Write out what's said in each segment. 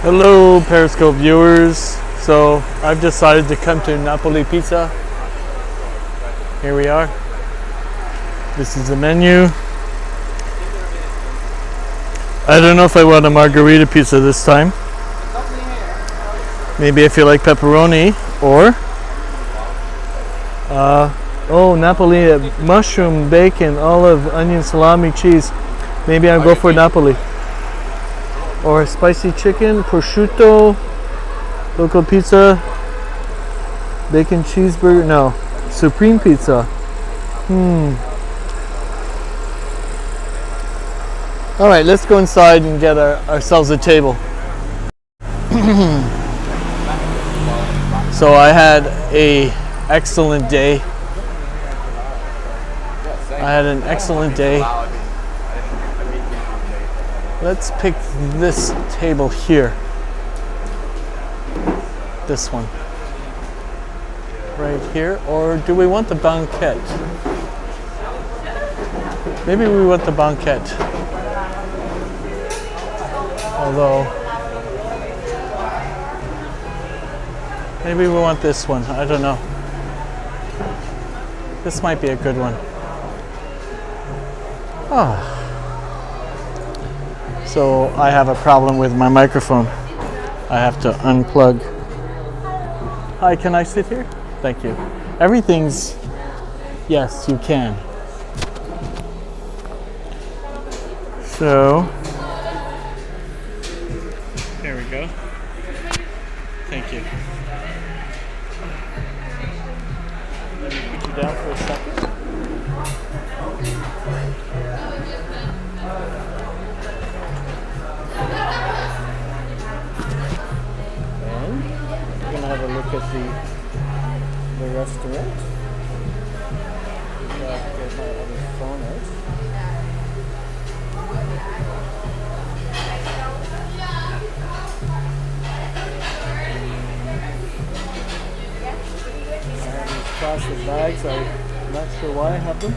Hello Periscope viewers. So I've decided to come to Napoli Pizza. Here we are. This is the menu. I don't know if I want a margarita pizza this time. Maybe if you like pepperoni or Napoli, mushroom, bacon, olive, onion, salami, cheese. Maybe I'll go for Napoli. Or spicy chicken, prosciutto, local pizza, bacon cheeseburger, no, supreme pizza. All right, let's go inside and get ourselves a table. So I had an excellent day. Let's pick this table here. This one. Right here. Or do we want the banquette? Maybe we want the banquette. Although, maybe we want this one. I don't know. This might be a good one. So I have a problem with my microphone. I have to unplug. Hi, can I sit here? Thank you. Everything's, yes, you can. So, there we go. Thank you. Let me put you down for a second. Have a look at the restaurant. Get my other phone out. I have these plastic bags. I'm not sure why I have them.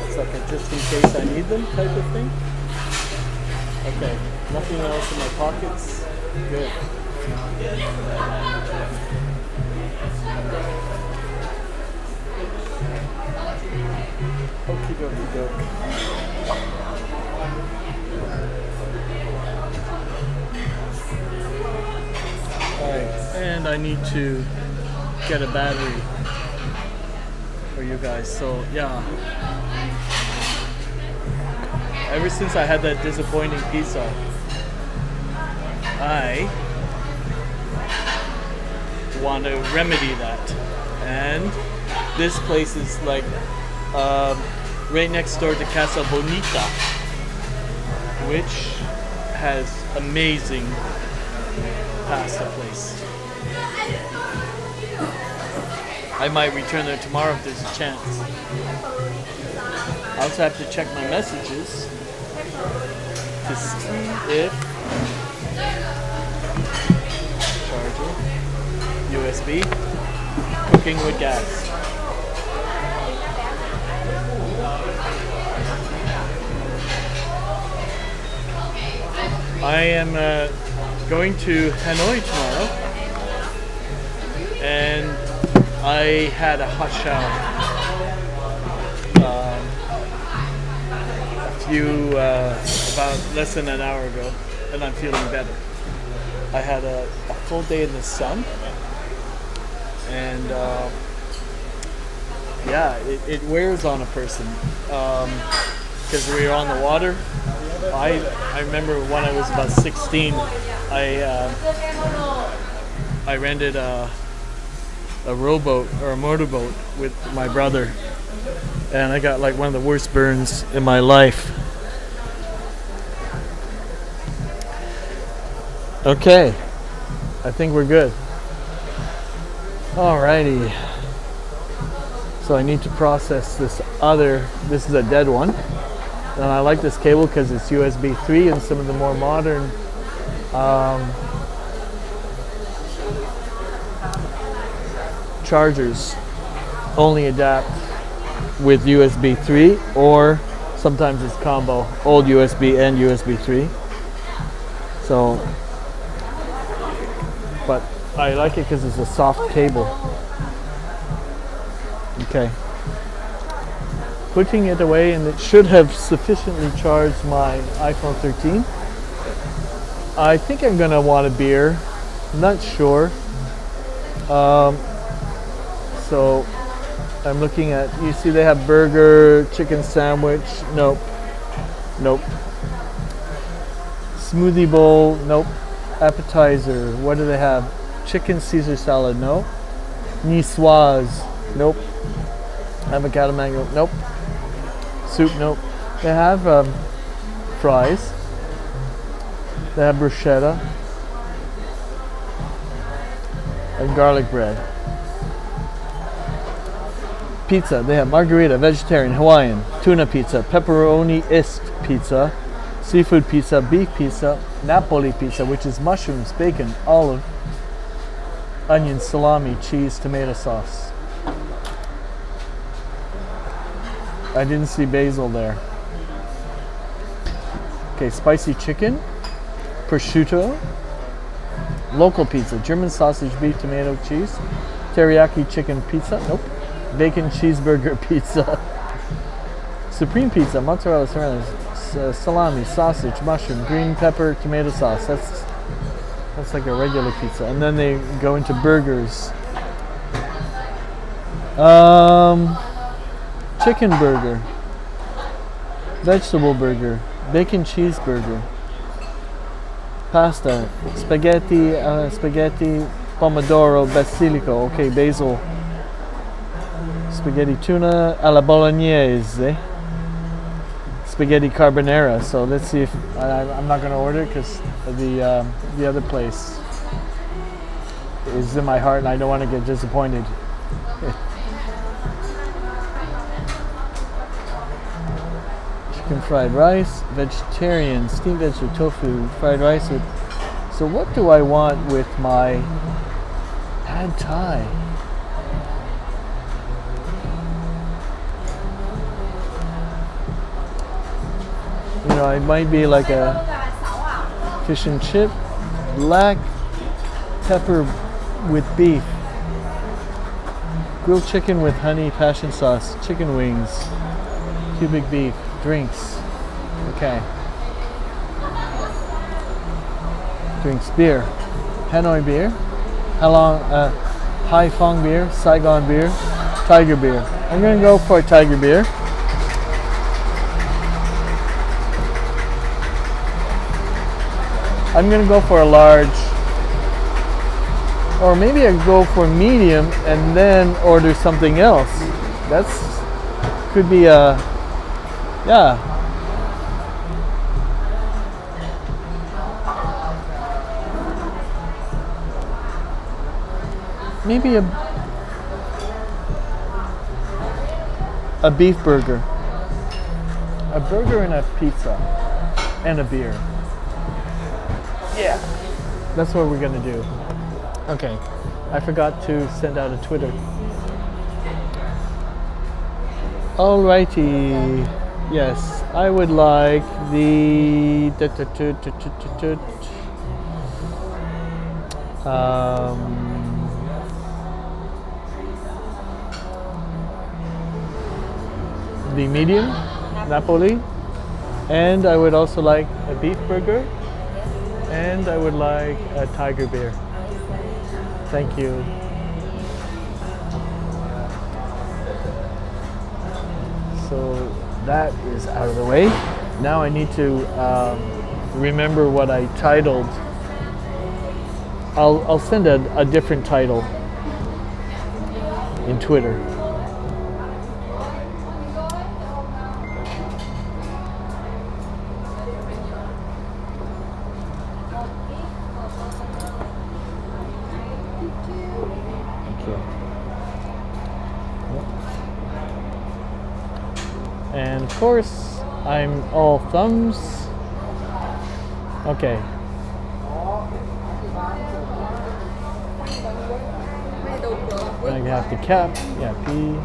It's like a just in case I need them type of thing. Okay, nothing else in my pockets. Good. Okie dokie doke. Alright, and I need to get a battery for you guys. So yeah. Ever since I had that disappointing pizza, I want to remedy that, and this place is like right next door to Casa Bonita, which has amazing pasta place. I might return there tomorrow if there's a chance. I also have to check my messages to see if charger, USB, cooking with gas. I am going to Hanoi tomorrow, and I had a hot shower about less than an hour ago, and I'm feeling better. I had a full day in the sun, and it wears on a person because we were on the water. I remember when I was about 16, I rented a rowboat or a motorboat with my brother, and I got like one of the worst burns in my life. Okay, I think we're good. Alrighty. So I need to process this is a dead one. And I like this cable because it's USB 3, and some of the more modern chargers only adapt with USB 3, or sometimes it's combo, old USB and USB 3. So but I like it because it's a soft table. Okay. Putting it away, and it should have sufficiently charged my iPhone 13. I think I'm gonna want a beer. I'm not sure. So I'm looking at, you see they have burger, chicken sandwich, nope. Nope. Smoothie bowl, nope. Appetizer, what do they have? Chicken Caesar salad, no. Niçoise, nope. Avocado mango, nope. Soup, nope. They have fries. They have bruschetta and garlic bread. Pizza, they have margarita, vegetarian, Hawaiian, tuna pizza, pepperoni-ist pizza, seafood pizza, beef pizza, Napoli pizza, which is mushrooms, bacon, olive, onion, salami, cheese, tomato sauce. I didn't see basil there. Okay, spicy chicken, prosciutto, local pizza, German sausage, beef, tomato, cheese, teriyaki chicken pizza, nope. Bacon cheeseburger pizza, supreme pizza, mozzarella, salami, sausage, mushroom, green pepper, tomato sauce. That's like a regular pizza. And then they go into burgers. Chicken burger, vegetable burger, bacon cheeseburger, pasta, spaghetti, pomodoro, basilico. Okay, basil. Spaghetti tuna alla bolognese, spaghetti carbonara. So let's see if I'm not going to order because the other place is in my heart and I don't want to get disappointed. Chicken fried rice, vegetarian, steamed vegetable tofu, fried rice with. So what do I want with my pad thai? You know, it might be like a fish and chip, black pepper with beef, grilled chicken with honey passion sauce, chicken wings, cubic beef, drinks. Okay. Drinks, beer, Hanoi beer, Hai Phong beer, Saigon beer, Tiger beer. I'm gonna go for a Tiger beer. I'm gonna go for a large, or maybe I go for medium and then order something else. That's could be a, yeah. Maybe a beef burger, a burger and a pizza, and a beer. Yeah, that's what we're gonna do. Okay, I forgot to send out a Twitter. Alrighty, yes, I would like the medium Napoli, and I would also like a beef burger. And I would like a Tiger beer. Thank you. So that is out of the way. Now I need to remember what I titled. I'll send a different title in Twitter. And of course, I'm all thumbs. Okay. I have the cap. Yeah, P.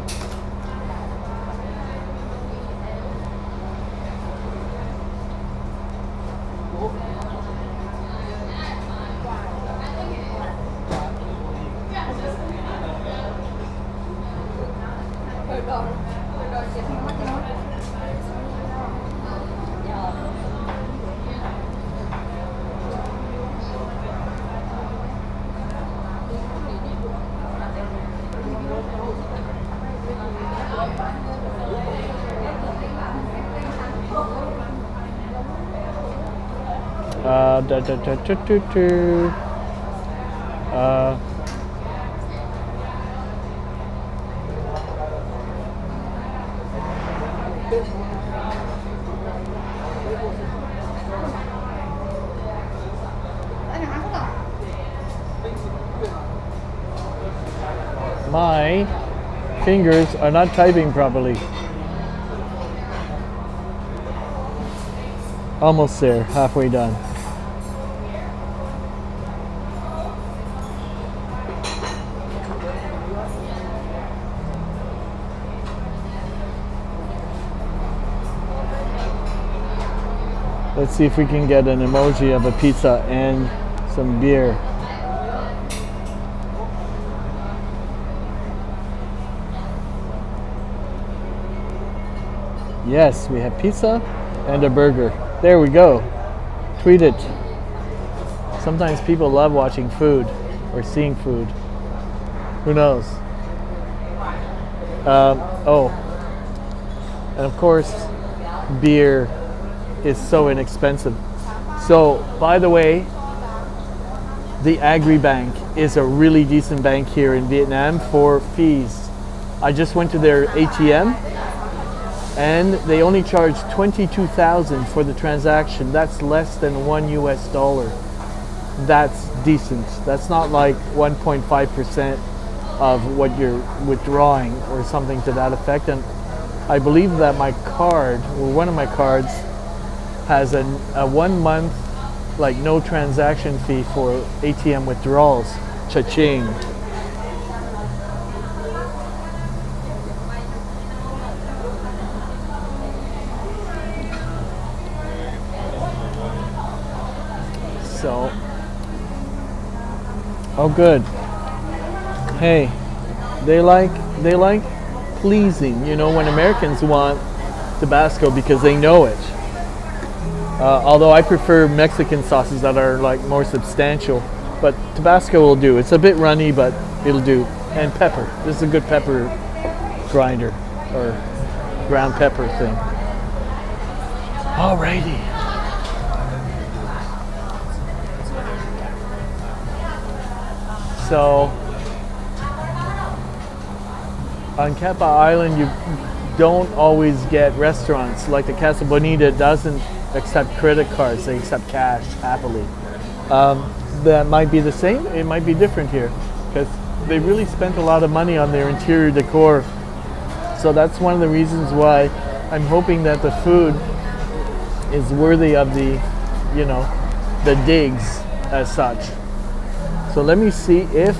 Da, da, da, da, da, da. My fingers are not typing properly. Almost there, halfway done. Let's see if we can get an emoji of a pizza and some beer. Yes, we have pizza and a burger. There we go. Tweet it. Sometimes people love watching food or seeing food. Who knows? Oh, and of course, beer is so inexpensive. So, by the way, the Agribank is a really decent bank here in Vietnam for fees. I just went to their ATM and they only charge 22,000 for the transaction. That's less than $1 US. That's decent. That's not like 1.5% of what you're withdrawing or something to that effect. And I believe that my card, or one of my cards, has a 1 month like no transaction fee for ATM withdrawals. Cha-ching. So, oh good. Hey, they like pleasing, you know, when Americans want Tabasco because they know it. Although I prefer Mexican sauces that are like more substantial, but Tabasco will do. It's a bit runny, but it'll do. And pepper. This is a good pepper grinder or ground pepper thing. Alrighty. So on Capa Island, you don't always get restaurants. Like the Casa Bonita doesn't accept credit cards, they accept cash happily. That might be the same, it might be different here because they really spent a lot of money on their interior decor. So that's one of the reasons why I'm hoping that the food is worthy of the, you know, the digs as such. So let me see if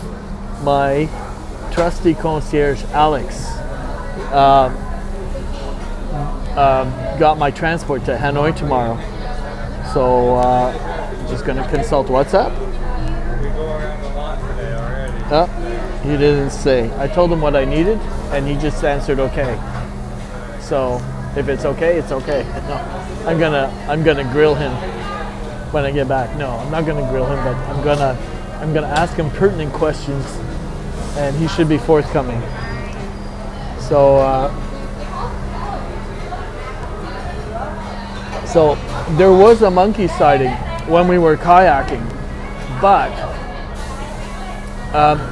my trusty concierge Alex got my transport to Hanoi tomorrow. So just gonna consult WhatsApp. We go around the lot today already. He didn't say. I told him what I needed and he just answered okay. So if it's okay, it's okay. No, I'm gonna grill him when I get back. No, I'm not gonna grill him, but I'm gonna ask him pertinent questions and he should be forthcoming. So there was a monkey sighting when we were kayaking, but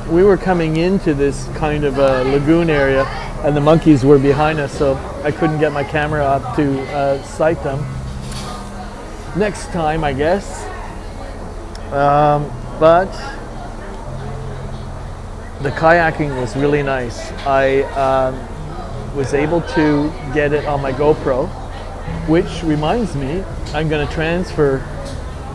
we were coming into this kind of a lagoon area and the monkeys were behind us, so I couldn't get my camera up to sight them. Next time, I guess. But the kayaking was really nice. I was able to get it on my GoPro, which reminds me, I'm going to transfer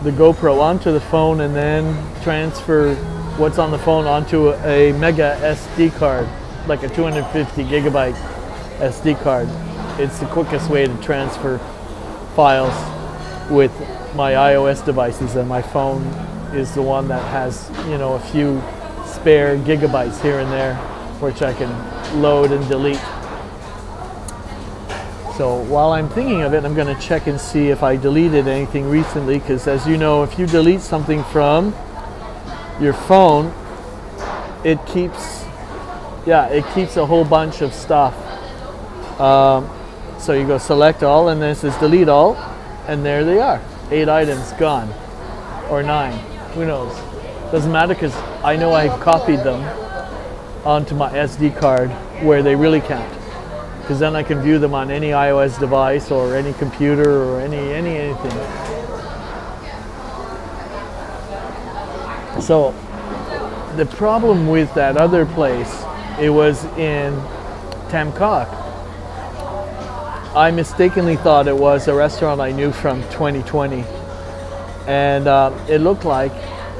the GoPro onto the phone and then transfer what's on the phone onto a mega SD card, like a 250 gigabyte SD card. It's the quickest way to transfer files with my iOS devices, and my phone is the one that has, you know, a few spare gigabytes here and there, which I can load and delete. So while I'm thinking of it, I'm going to check and see if I deleted anything recently, because as you know, if you delete something from your phone, it keeps a whole bunch of stuff. So you go select all and then it says delete all, and there they are, 8 items gone. or 9. Who knows? Doesn't matter because I know I copied them onto my SD card where they really count. Because then I can view them on any iOS device or any computer or anything. So the problem with that other place, it was in Tamcock. I mistakenly thought it was a restaurant I knew from 2020, and it looked like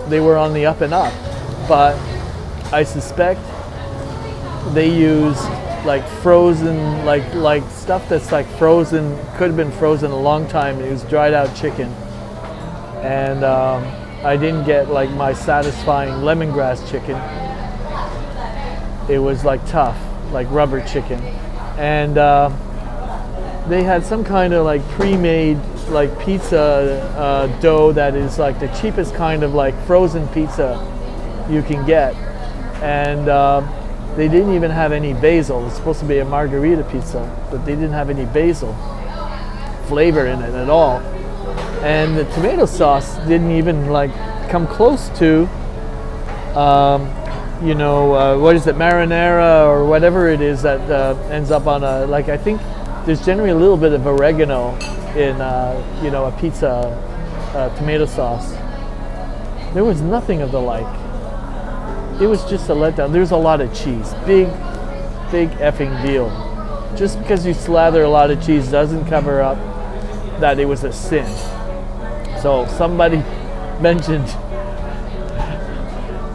they were on the up and up, but I suspect they used like frozen, like stuff that's like frozen, could have been frozen a long time. It was dried out chicken, and I didn't get like my satisfying lemongrass chicken. It was like tough, like rubber chicken, and they had some kind of like pre-made like pizza dough that is like the cheapest kind of like frozen pizza you can get, and they didn't even have any basil. It's supposed to be a margarita pizza, but they didn't have any basil flavor in it at all. And the tomato sauce didn't even like come close to, what is it, marinara or whatever it is that ends up on a, like, I think there's generally a little bit of oregano in, a pizza tomato sauce. There was nothing of the like. It was just a letdown. There's a lot of cheese. Big effing deal. Just because you slather a lot of cheese doesn't cover up that it was a sin. So somebody mentioned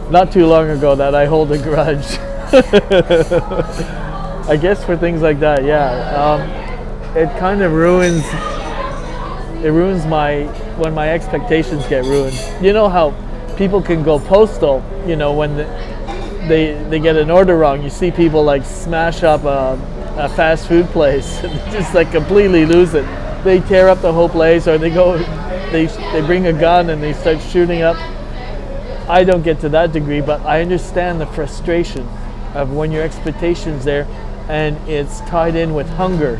not too long ago that I hold a grudge. I guess for things like that, yeah. It kind of ruins when my expectations get ruined. You know how people can go postal, when they get an order wrong. You see people like smash up a fast food place and just like completely lose it. They tear up the whole place, or they bring a gun and they start shooting up. I don't get to that degree, but I understand the frustration of when your expectations there, and it's tied in with hunger,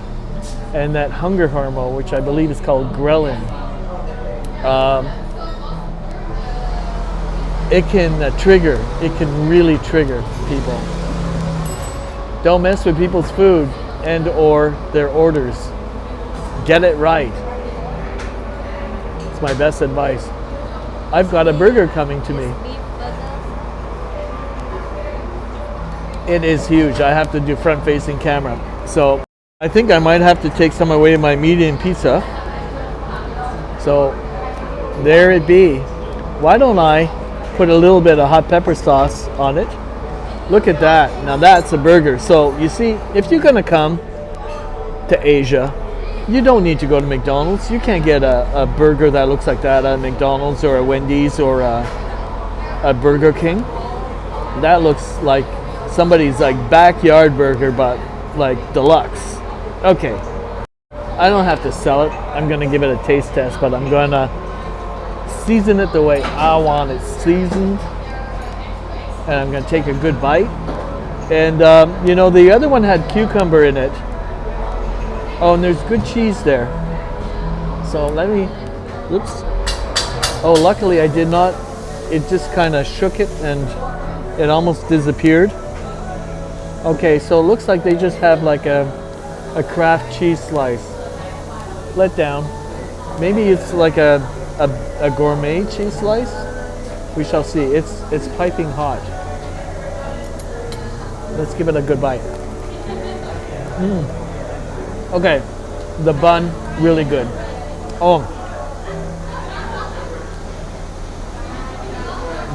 and that hunger hormone, which I believe is called ghrelin. It can really trigger people. Don't mess with people's food and or their orders. Get it right. It's my best advice. I've got a burger coming to me. It is huge. I have to do front-facing camera. So I think I might have to take some away my medium pizza. So there it be. Why don't I put a little bit of hot pepper sauce on it? Look at that. Now that's a burger. So you see, if you're going to come to Asia, you don't need to go to McDonald's. You can't get a burger that looks like that at McDonald's or a Wendy's or a Burger King. That looks like somebody's like backyard burger, but like deluxe. Okay, I don't have to sell it. I'm gonna give it a taste test, but I'm gonna season it the way I want it seasoned, and I'm gonna take a good bite. And the other one had cucumber in it. Oh, and there's good cheese there. So oops. Oh, luckily I did not. It just kind of shook it and it almost disappeared. Okay, so it looks like they just have like a Kraft cheese slice. Let down. Maybe it's like a gourmet cheese slice. We shall see. It's piping hot. Let's give it a good bite. Okay, the bun, really good. Oh,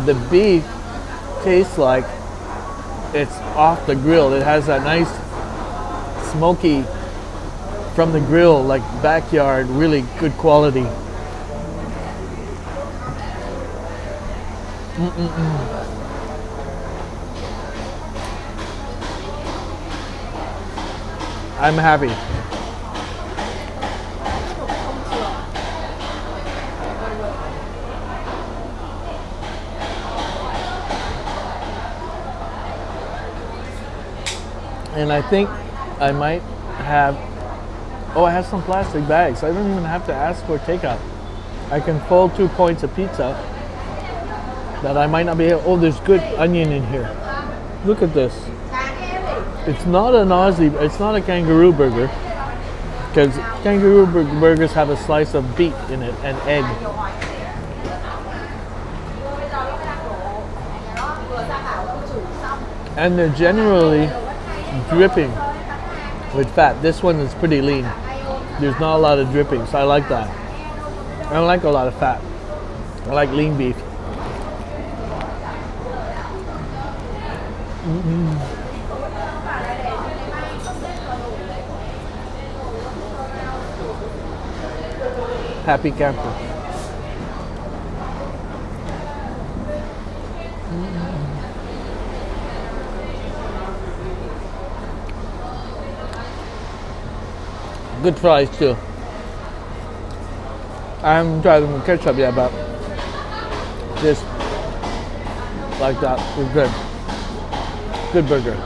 the beef tastes like it's off the grill. It has that nice smoky from the grill, like backyard, really good quality. I'm happy. And I think I might have, I have some plastic bags. I don't even have to ask for takeout. I can fold 2 points of pizza that I might not be able. Oh, there's good onion in here. Look at this. It's not an Aussie, it's not a kangaroo burger, because kangaroo burgers have a slice of beef in it and egg. And they're generally dripping with fat. This one is pretty lean. There's not a lot of dripping, so I like that. I don't like a lot of fat. I like lean beef. Happy camper. Good fries too. I haven't tried them with ketchup yet, but just like that was good. Good burger.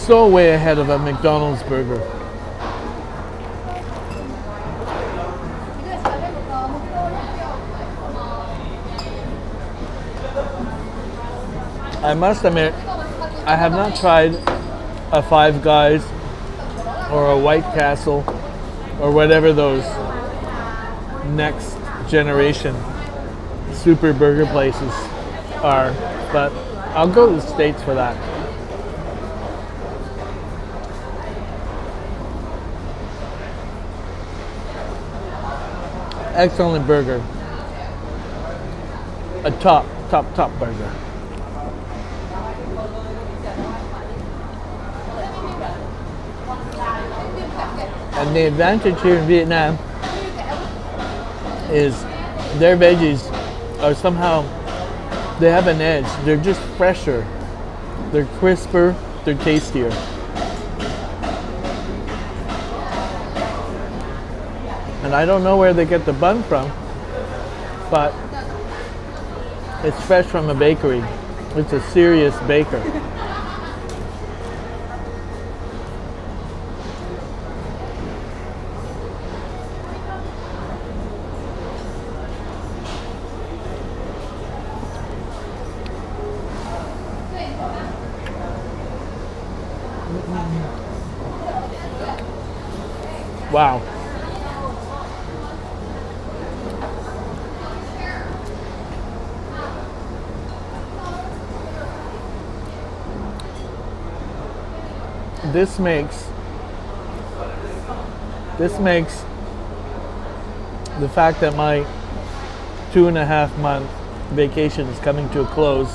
So way ahead of a McDonald's burger. I must admit, I have not tried a Five Guys or a White Castle or whatever those next generation super burger places are, but I'll go to the States for that. Excellent burger. A top burger. And the advantage here in Vietnam is their veggies are somehow, they have an edge. They're just fresher. They're crisper. They're tastier. And I don't know where they get the bun from, but it's fresh from a bakery. It's a serious baker. Wow. This makes the fact that my 2.5 month vacation is coming to a close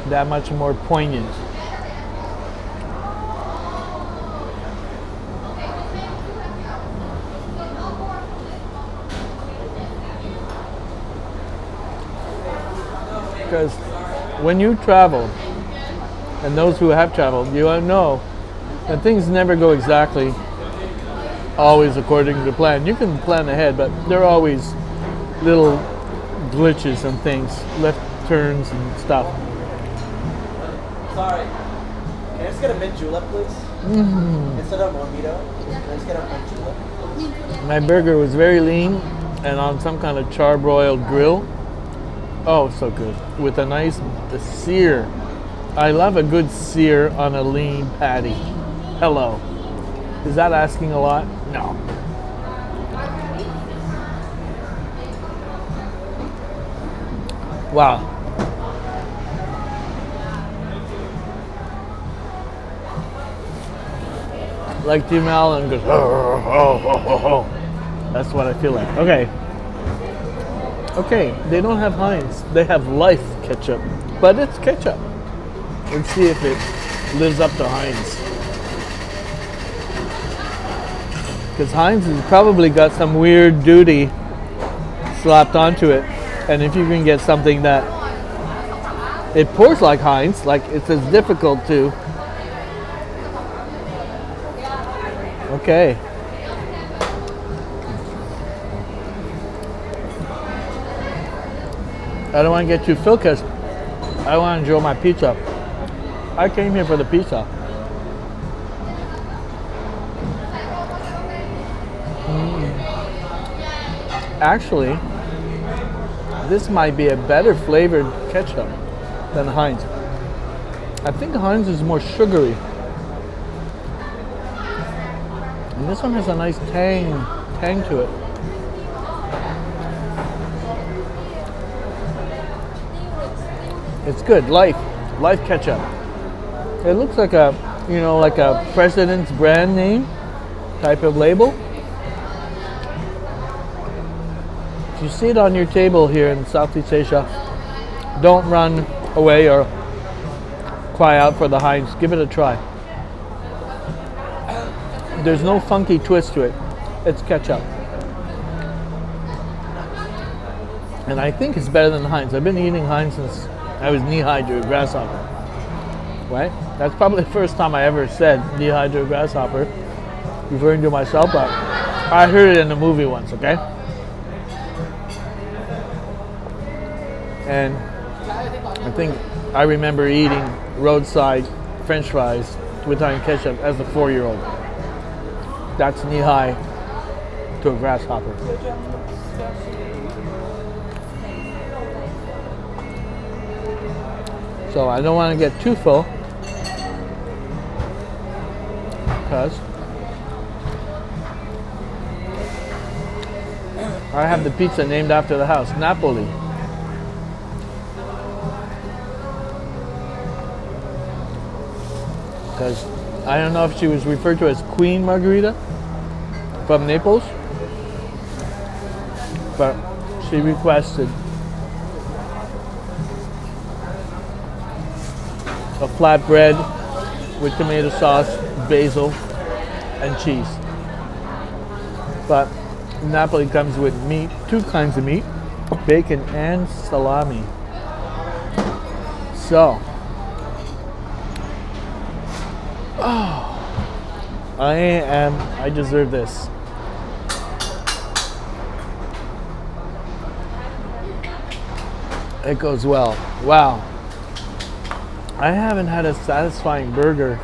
that much more poignant. Because when you travel, and those who have traveled, you know that things never go exactly always according to plan. You can plan ahead, but there are always little glitches and things, left turns and stuff. Sorry. Can I just get a mint julep, please? Instead of mojito, can I just get a mint julep? My burger was very lean and on some kind of charbroiled grill. Oh, so good. With a nice sear. I love a good sear on a lean patty. Hello. Is that asking a lot? No. Wow. Like Tim Allen goes, oh. That's what I feel like. Okay, they don't have Heinz. They have Life ketchup, but it's ketchup. Let's see if it lives up to Heinz. Because Heinz has probably got some weird duty slapped onto it. And if you can get something that it pours like Heinz, like it's as difficult to. Okay. I don't want to get too full because I want to enjoy my pizza. I came here for the pizza. Actually, this might be a better flavored ketchup than Heinz. I think Heinz is more sugary. And this one has a nice tang to it. It's good. Life ketchup. It looks like a, like a president's brand name type of label. If you see it on your table here in Southeast Asia, don't run away or cry out for the Heinz. Give it a try. There's no funky twist to it. It's ketchup. And I think it's better than Heinz. I've been eating Heinz since I was knee-high to a grasshopper. Right? That's probably the first time I ever said knee-high to a grasshopper, referring to myself, but I heard it in a movie once, okay? And I think I remember eating roadside French fries with Italian ketchup as a 4-year-old. That's knee-high to a grasshopper. So I don't want to get too full because I have the pizza named after the house, Napoli. Because I don't know if she was referred to as Queen Margherita from Naples, but she requested a flatbread with tomato sauce, basil, and cheese. But Napoli comes with meat, 2 kinds of meat, bacon and salami. So, I deserve this. It goes well. Wow. I haven't had a satisfying burger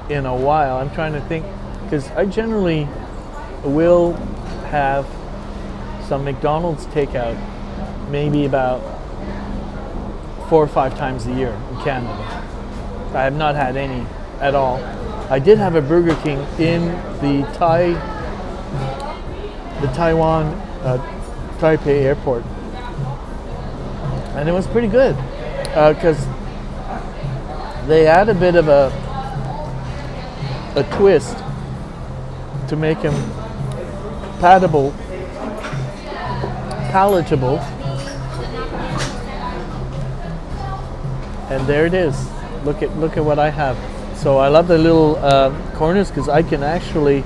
in a while. I'm trying to think, because I generally will have some McDonald's takeout maybe about 4 or 5 times a year in Canada. I have not had any at all. I did have a Burger King in the Taiwan Taipei airport, and it was pretty good because they add a bit of a twist to make him palatable, and there it is. Look at what I have. So I love the little corners because I can actually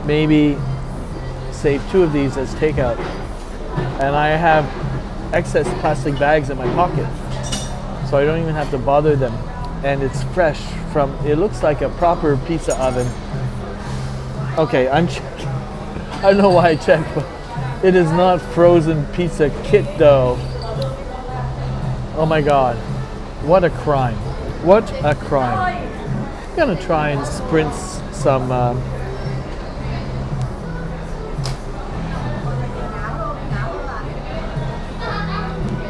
maybe save 2 of these as takeout, and I have excess plastic bags in my pocket, so I don't even have to bother them. And it's fresh from, it looks like a proper pizza oven. Okay, I'm checking. I don't know why I checked, but it is not frozen pizza kit dough. Oh my God, what a crime. What a crime. I'm gonna try and sprint some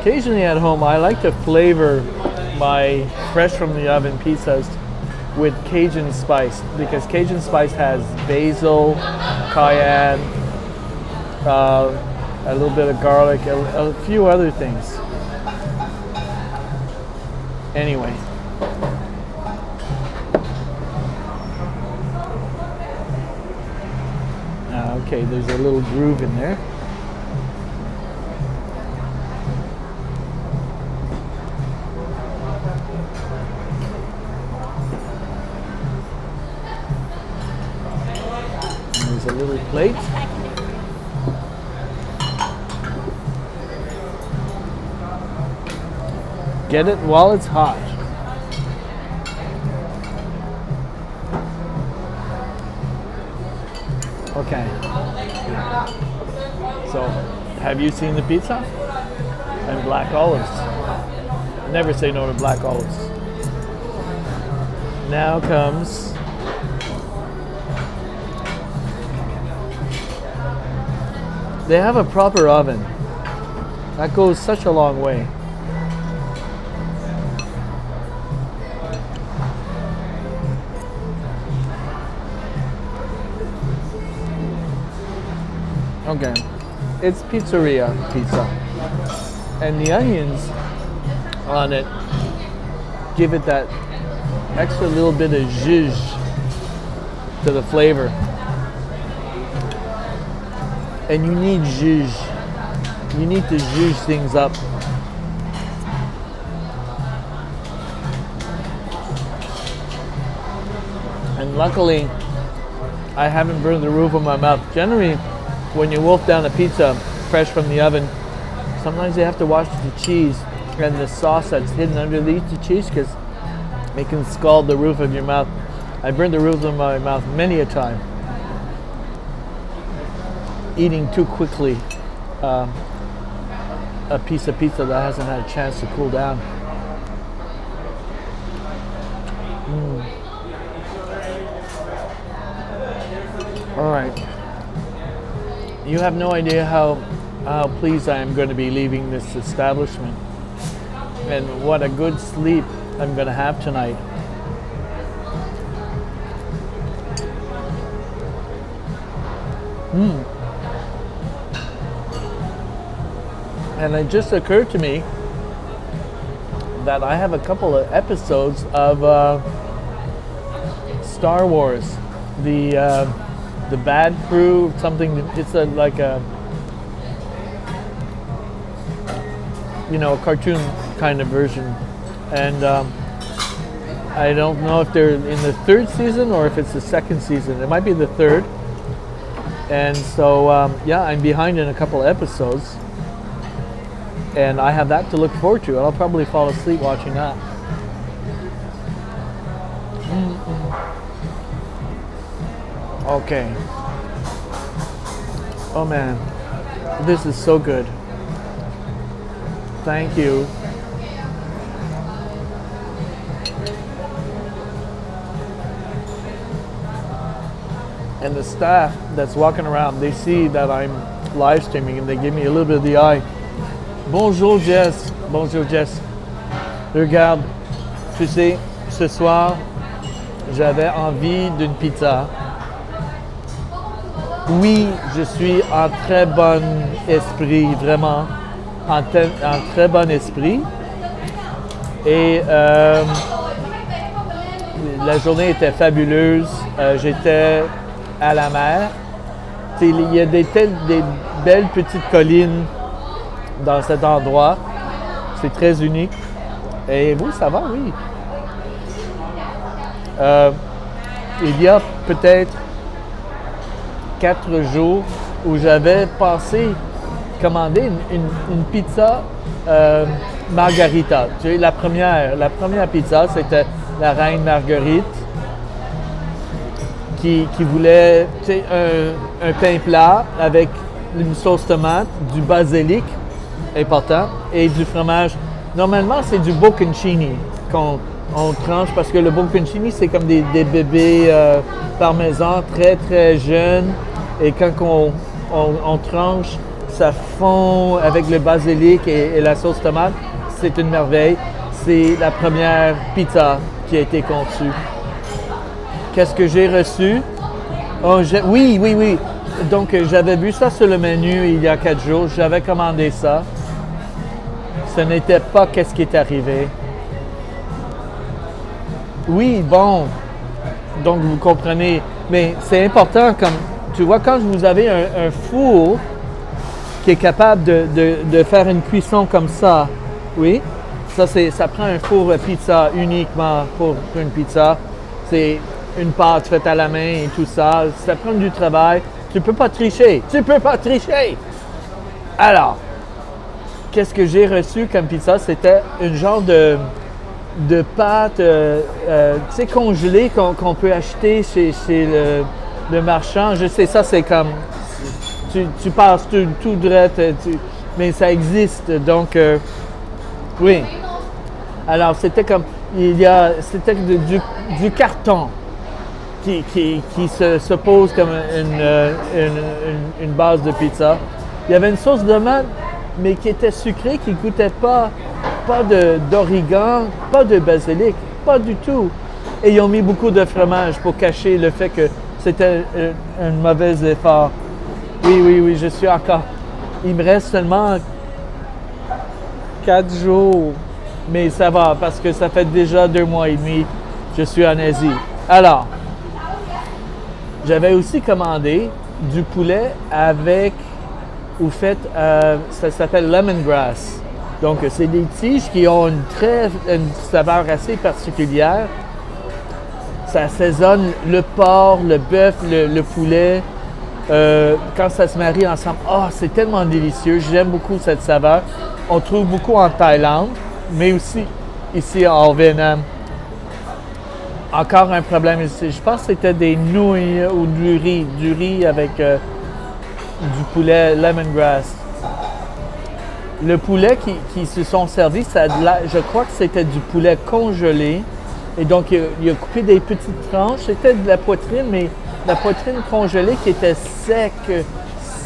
occasionally at home I like to flavor my fresh from the oven pizzas with Cajun spice, because Cajun spice has basil, cayenne, a little bit of garlic, a few other things. Anyway. Okay, there's a little groove in there. There's a little plate. Get it while it's hot. Okay. So, have you seen the pizza? and black olives. Never say no to black olives. Now comes they have a proper oven. That goes such a long way. Okay, it's pizzeria pizza, and the onions on it give it that extra little bit of zhuzh to the flavor. And you need zhuzh. You need to zhuzh things up. And luckily, I haven't burned the roof of my mouth. Generally, when you wolf down a pizza fresh from the oven, sometimes you have to wash the cheese and the sauce that's hidden underneath the cheese because it can scald the roof of your mouth. I burned the roof of my mouth many a time eating too quickly a piece of pizza that hasn't had a chance to cool down. All right. You have no idea how pleased I am going to be leaving this establishment and what a good sleep I'm going to have tonight. And it just occurred to me that I have a couple of episodes of Star Wars, the Bad Crew, something. It's like a cartoon kind of version, and I don't know if they're in the third season or if it's the second season. It might be the third, and so I'm behind in a couple of episodes. And I have that to look forward to. I'll probably fall asleep watching that. Okay. Oh man, this is so good. Thank you. And the staff that's walking around, they see that I'm live streaming and they give me a little bit of the eye. Bonjour Jess, bonjour Jess. Regarde, tu sais, ce soir, j'avais envie d'une pizza. Oui, je suis en très bon esprit, vraiment, en très bon esprit. Et la journée était fabuleuse. J'étais à la mer. Il y a des belles petites collines dans cet endroit. C'est très unique. Et vous, ça va, oui. Il y a peut-être 4 jours où j'avais pensé commander une pizza margarita. Tu sais, la première pizza, c'était la reine Marguerite qui voulait, tu sais, un pain plat avec une sauce tomate, du basilic important et du fromage. Normalement, c'est du bocconcini qu'on tranche parce que le bocconcini, c'est comme des bébés parmesan très très jeunes et quand on tranche, ça fond avec le basilic et la sauce tomate. C'est une merveille. C'est la première pizza qui a été conçue. Qu'est-ce que j'ai reçu? Oui. Donc, j'avais vu ça sur le menu il y a 4 jours. J'avais commandé ça. Ce n'était pas qu'est-ce qui est arrivé. Oui, bon. Donc, vous comprenez. Mais c'est important, comme tu vois, quand vous avez un four qui est capable de faire une cuisson comme ça, oui, ça prend un four pizza uniquement pour une pizza. C'est une pâte faite à la main et tout ça. Ça prend du travail. Tu peux pas tricher. Alors, qu'est-ce que j'ai reçu comme pizza? C'était une genre de pâte, tu sais, congelée qu'on peut acheter chez le marchand. Je sais, ça c'est comme, tu passes tout droit, mais ça existe. Donc, oui. Alors, c'était comme, c'était du carton qui se pose comme une base de pizza. Il y avait une sauce de tomate, mais qui était sucrée, qui ne goûtait pas d'origan, pas de basilic, pas du tout. Et ils ont mis beaucoup de fromage pour cacher le fait que c'était un mauvais effort. Oui, je suis encore. Il me reste seulement 4 jours, mais ça va parce que ça fait déjà 2 mois et demi que je suis en Asie. Alors, j'avais aussi commandé du poulet avec, ça s'appelle lemongrass. Donc, c'est des tiges qui ont une saveur assez particulière. Ça assaisonne le porc, le bœuf, le poulet. Quand ça se marie ensemble, c'est tellement délicieux. J'aime beaucoup cette saveur. On trouve beaucoup en Thaïlande, mais aussi ici au Vietnam. Encore un problème ici. Je pense que c'était des nouilles ou du riz avec du poulet lemongrass. Le poulet qui se sont servis, je crois que c'était du poulet congelé. Et donc, il a coupé des petites tranches. C'était de la poitrine, mais la poitrine congelée qui était sec.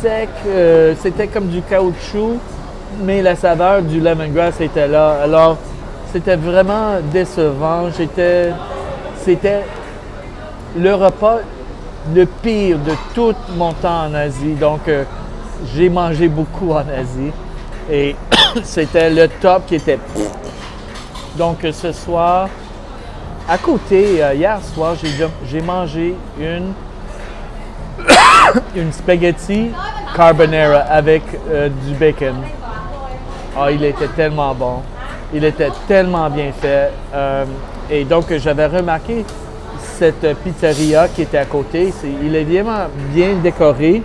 C'était comme du caoutchouc, mais la saveur du lemongrass était là. Alors, c'était vraiment décevant. C'était le repas le pire de tout mon temps en Asie. Donc, j'ai mangé beaucoup en Asie. Et c'était le top qui était... Donc, ce soir... À côté, hier soir, j'ai mangé une spaghetti carbonara avec du bacon. Il était tellement bon. Il était tellement bien fait. Et donc, j'avais remarqué cette pizzeria qui était à côté. Il est vraiment bien décoré.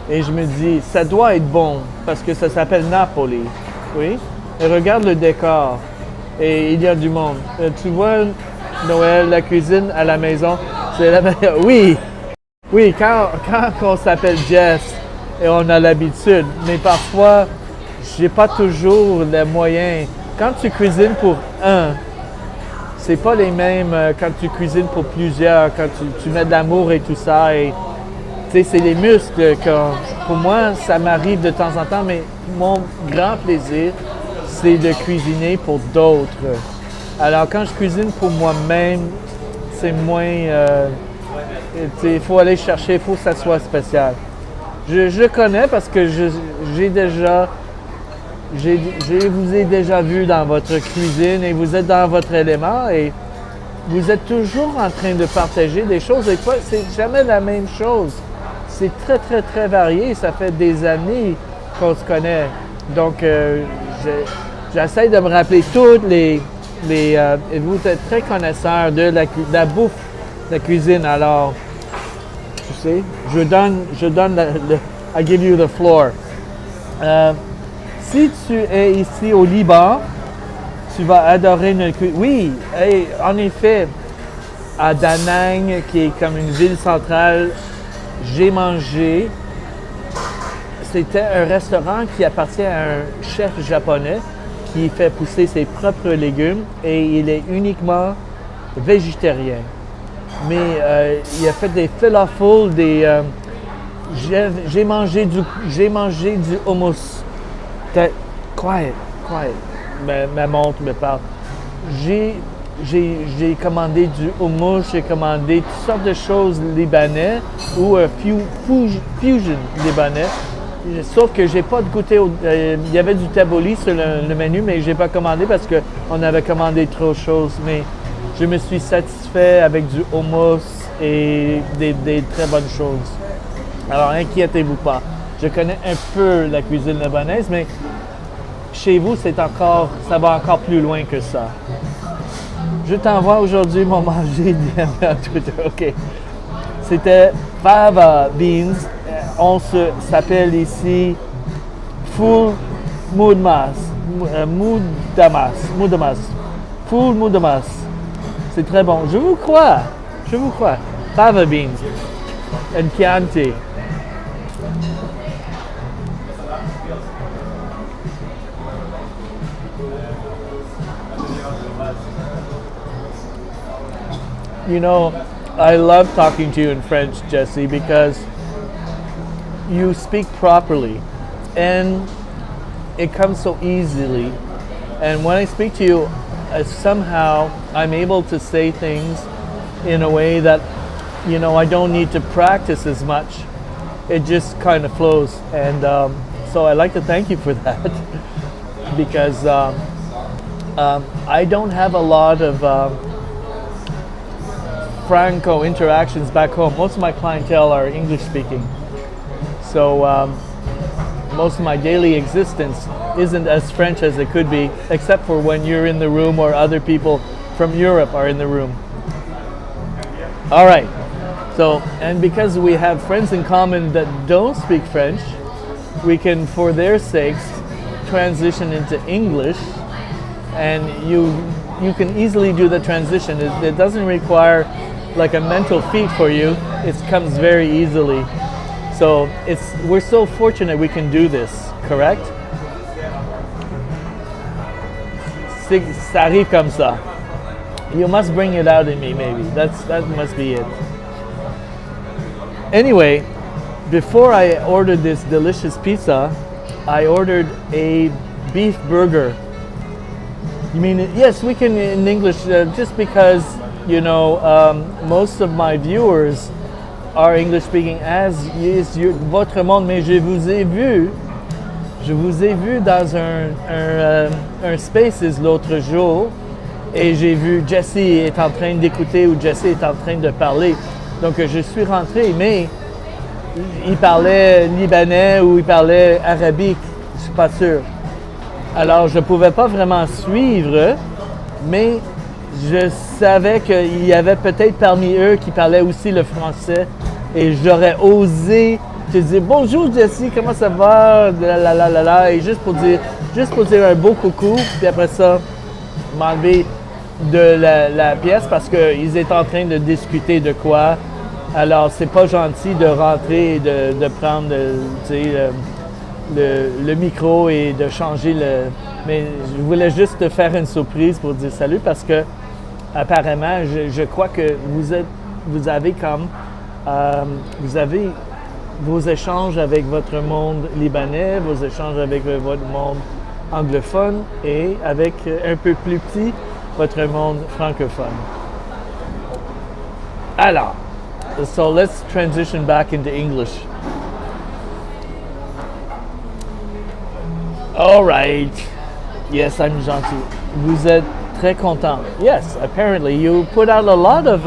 Et je me dis, ça doit être bon parce que ça s'appelle Napoli. Oui? Et regarde le décor. Et il y a du monde. Tu vois, Noël, la cuisine à la maison, c'est la meilleure. Oui, quand on s'appelle Jess et on a l'habitude, mais parfois, j'ai pas toujours les moyens. Quand tu cuisines pour un, c'est pas les mêmes quand tu cuisines pour plusieurs, quand tu mets de l'amour et tout ça. Et tu sais, c'est les muscles. Pour moi, ça m'arrive de temps en temps, mais mon grand plaisir, c'est de cuisiner pour d'autres. Alors, quand je cuisine pour moi-même, c'est moins... il faut aller chercher, il faut que ça soit spécial. Je connais parce que je vous ai déjà vu dans votre cuisine et vous êtes dans votre élément et vous êtes toujours en train de partager des choses. Et c'est jamais la même chose. C'est très, très, très varié. Ça fait des années qu'on se connaît. Donc, j'essaie de me rappeler toutes les vous êtes très connaisseur de la bouffe, de la cuisine. Alors, tu sais, je donne I give you the floor. Si tu es ici au Liban, tu vas adorer notre cuisine. Oui, en effet, à Da Nang, qui est comme une ville centrale, j'ai mangé. C'était un restaurant qui appartient à un chef japonais qui fait pousser ses propres légumes et il est uniquement végétarien. Mais il a fait des falafels, j'ai mangé du hummus. Quiet. Ma montre me parle. J'ai commandé du hummus, j'ai commandé toutes sortes de choses libanais ou fusion libanais. Sauf que j'ai pas goûté. Il y avait du tabbouleh sur le menu, mais j'ai pas commandé parce qu'on avait commandé trop de choses. Mais je me suis satisfait avec du hummus et des très bonnes choses. Alors, inquiétez-vous pas. Je connais un peu la cuisine libanaise, mais chez vous, ça va encore plus loin que ça. Je t'envoie aujourd'hui mon manger à Twitter. OK. C'était fava beans. On s'appelle ici full moudamas. Full moudamas. C'est très bon. Je vous crois. Fava beans. And Chianti. You know, I love talking to you in French, Jesse, because you speak properly and it comes so easily. And when I speak to you, somehow I'm able to say things in a way that, you know, I don't need to practice as much. It just kind of flows. And so I'd like to thank you for that because I don't have a lot of Franco interactions back home. Most of my clientele are English speaking. So most of my daily existence isn't as French as it could be, except for when you're in the room or other people from Europe are in the room. All right. So, and because we have friends in common that don't speak French, we can, for their sakes, transition into English, and you can easily do the transition. It doesn't require like a mental feat for you. It comes very easily. So we're so fortunate we can do this, correct? Ça arrive comme ça. You must bring it out in me, maybe. That must be it. Anyway, before I ordered this delicious pizza, I ordered a beef burger. You mean, yes, we can in English, just because, you know, most of my viewers are English speaking, as is votre monde, mais je vous ai vu dans un Spaces l'autre jour, et j'ai vu Jesse est en train d'écouter ou Jesse est en train de parler. Donc je suis rentré, mais il parlait libanais ou il parlait arabique, je suis pas sûr. Alors je pouvais pas vraiment suivre, mais je savais qu'il y avait peut-être parmi eux qui parlaient aussi le français, et j'aurais osé te dire bonjour Jesse, comment ça va, et juste pour dire un beau coucou, puis après ça m'enlever de la pièce parce qu'ils étaient en train de discuter de quoi. Alors c'est pas gentil de rentrer et de prendre le micro et de changer le. Mais je voulais juste te faire une surprise pour dire salut parce que apparemment je crois que vous avez vos échanges avec votre monde libanais, vos échanges avec votre monde anglophone et avec un peu plus petit votre monde francophone. Alors, so let's transition back into English. All right. Yes, I'm gentil. Vous êtes très content. Yes, apparently you put out a lot of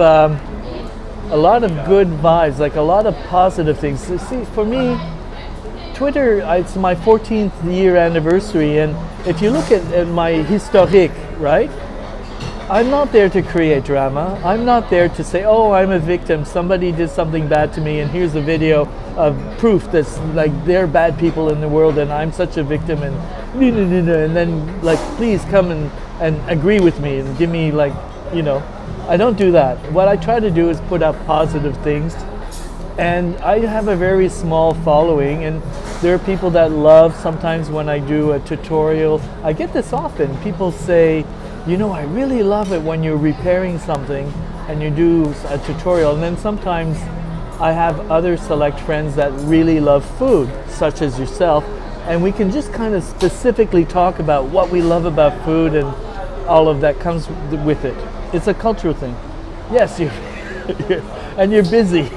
good vibes, like a lot of positive things. See, for me, Twitter, it's my 14th year anniversary, and if you look at my historique, right? I'm not there to create drama. I'm not there to say, oh, I'm a victim. Somebody did something bad to me, and here's a video of proof that's like they're bad people in the world, and I'm such a victim, and then like, please come and agree with me and give me like, you know. I don't do that. What I try to do is put out positive things, and I have a very small following, and there are people that love sometimes when I do a tutorial. I get this often. People say, you know, I really love it when you're repairing something and you do a tutorial. And then sometimes I have other select friends that really love food, such as yourself, and we can just kind of specifically talk about what we love about food and all of that comes with it. It's a cultural thing. Yes, and you're busy.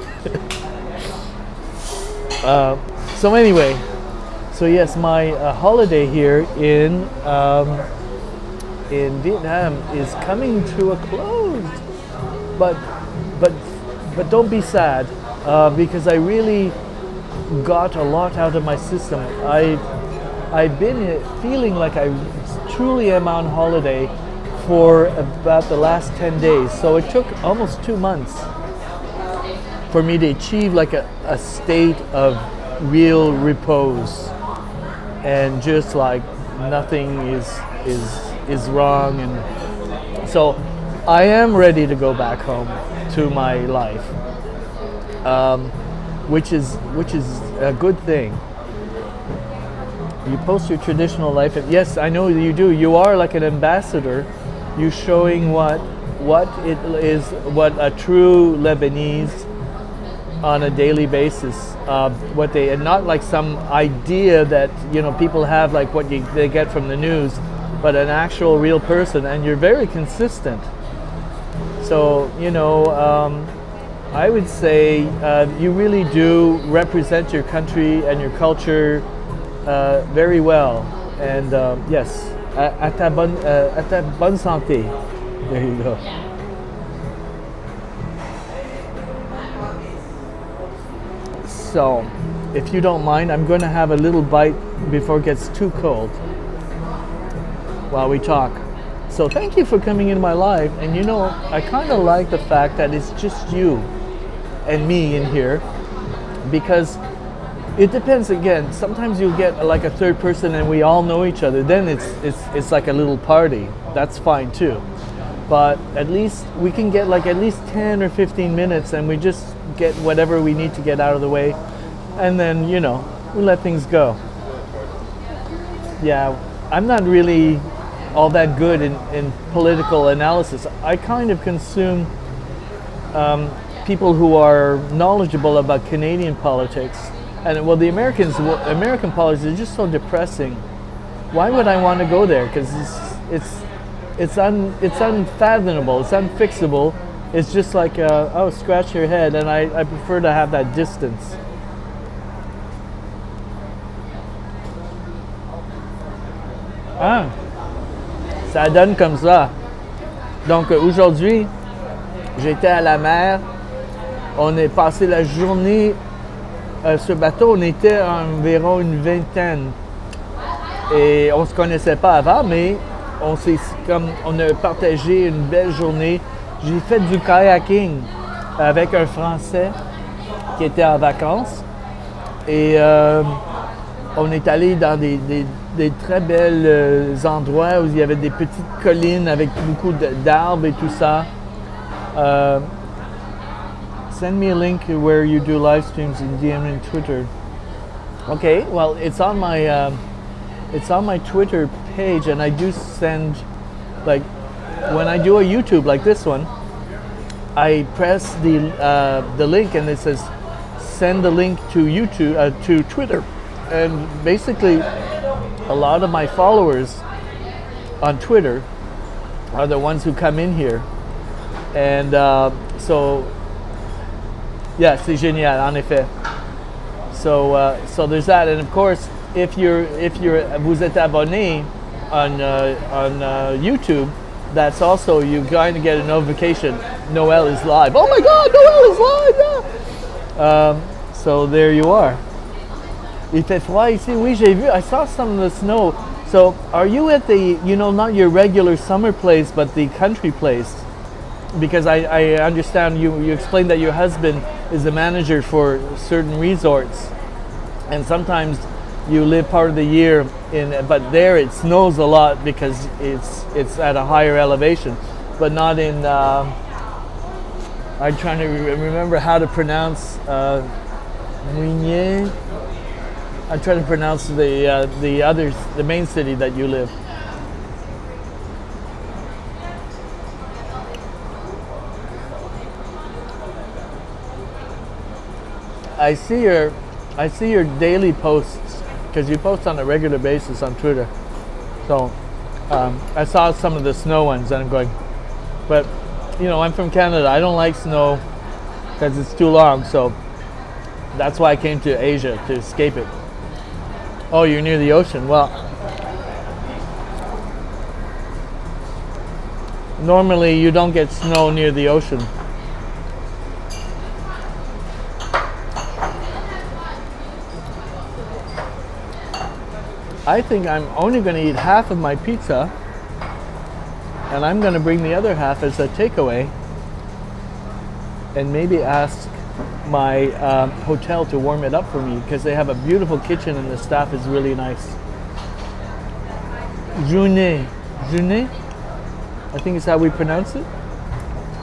So anyway, so yes, my holiday here in Vietnam is coming to a close. But don't be sad because I really got a lot out of my system. I've been feeling like I truly am on holiday for about the last 10 days. So it took almost 2 months for me to achieve like a state of real repose and just like nothing is wrong. And so I am ready to go back home to my life, which is a good thing. You post your traditional life, and yes, I know you do. You are like an ambassador. You're showing what what it is, what a true Lebanese on a daily basis, what they, and not like some idea that people have, like what they get from the news, but an actual real person, and you're very consistent. So I would say you really do represent your country and your culture very well, and yes, à ta bonne santé. There you go. So, if you don't mind, I'm going to have a little bite before it gets too cold while we talk. So thank you for coming in my life, and I kind of like the fact that it's just you and me in here, because it depends. Again, sometimes you'll get like a third person and we all know each other, then it's like a little party. That's fine too, but at least we can get like at least 10 or 15 minutes and we just get whatever we need to get out of the way, and then we let things go. Yeah, I'm not really all that good in political analysis. I kind of consume people who are knowledgeable about Canadian politics, and well, the American politics is just so depressing. Why would I want to go there? Because it's unfathomable, it's unfixable. It's just like scratch your head, and I prefer to have that distance. Ça donne comme ça. Donc aujourd'hui, j'étais à la mer. On est passé la journée sur bateau. On était environ une vingtaine. Et on se connaissait pas avant, mais on a partagé une belle journée. J'ai fait du kayaking avec un Français qui était en vacances. Et on est allé dans des très belles endroits où il y avait des petites collines avec beaucoup d'arbres et tout ça. Send me a link where you do live streams in DM and Twitter. Okay, well, it's on my Twitter page, and I do send, like, when I do a YouTube like this one, I press the link and it says send the link to YouTube to Twitter, and basically a lot of my followers on Twitter are the ones who come in here, and so yeah, c'est génial en effet. So there's that, and of course if vous êtes abonné on YouTube, that's also, you kind of get a notification. Noel is live. Oh my God, Noel is live! Yeah. So there you are. Il fait froid ici. Oui, j'ai vu. I saw some of the snow. So are you at the, not your regular summer place, but the country place? Because I understand you explained that your husband is a manager for certain resorts, and sometimes you live part of the year but there it snows a lot because it's at a higher elevation, but not in. I'm trying to remember how to pronounce Mouigné. I'm trying to pronounce the main city that you live. I see your daily posts, because you post on a regular basis on Twitter. So I saw some of the snow ones, and I'm going, but I'm from Canada. I don't like snow because it's too long. So that's why I came to Asia, to escape it. Oh, you're near the ocean. Well, normally you don't get snow near the ocean. I think I'm only going to eat half of my pizza, and I'm going to bring the other half as a takeaway, and maybe ask my hotel to warm it up for me, because they have a beautiful kitchen and the staff is really nice. Journée, I think is how we pronounce it.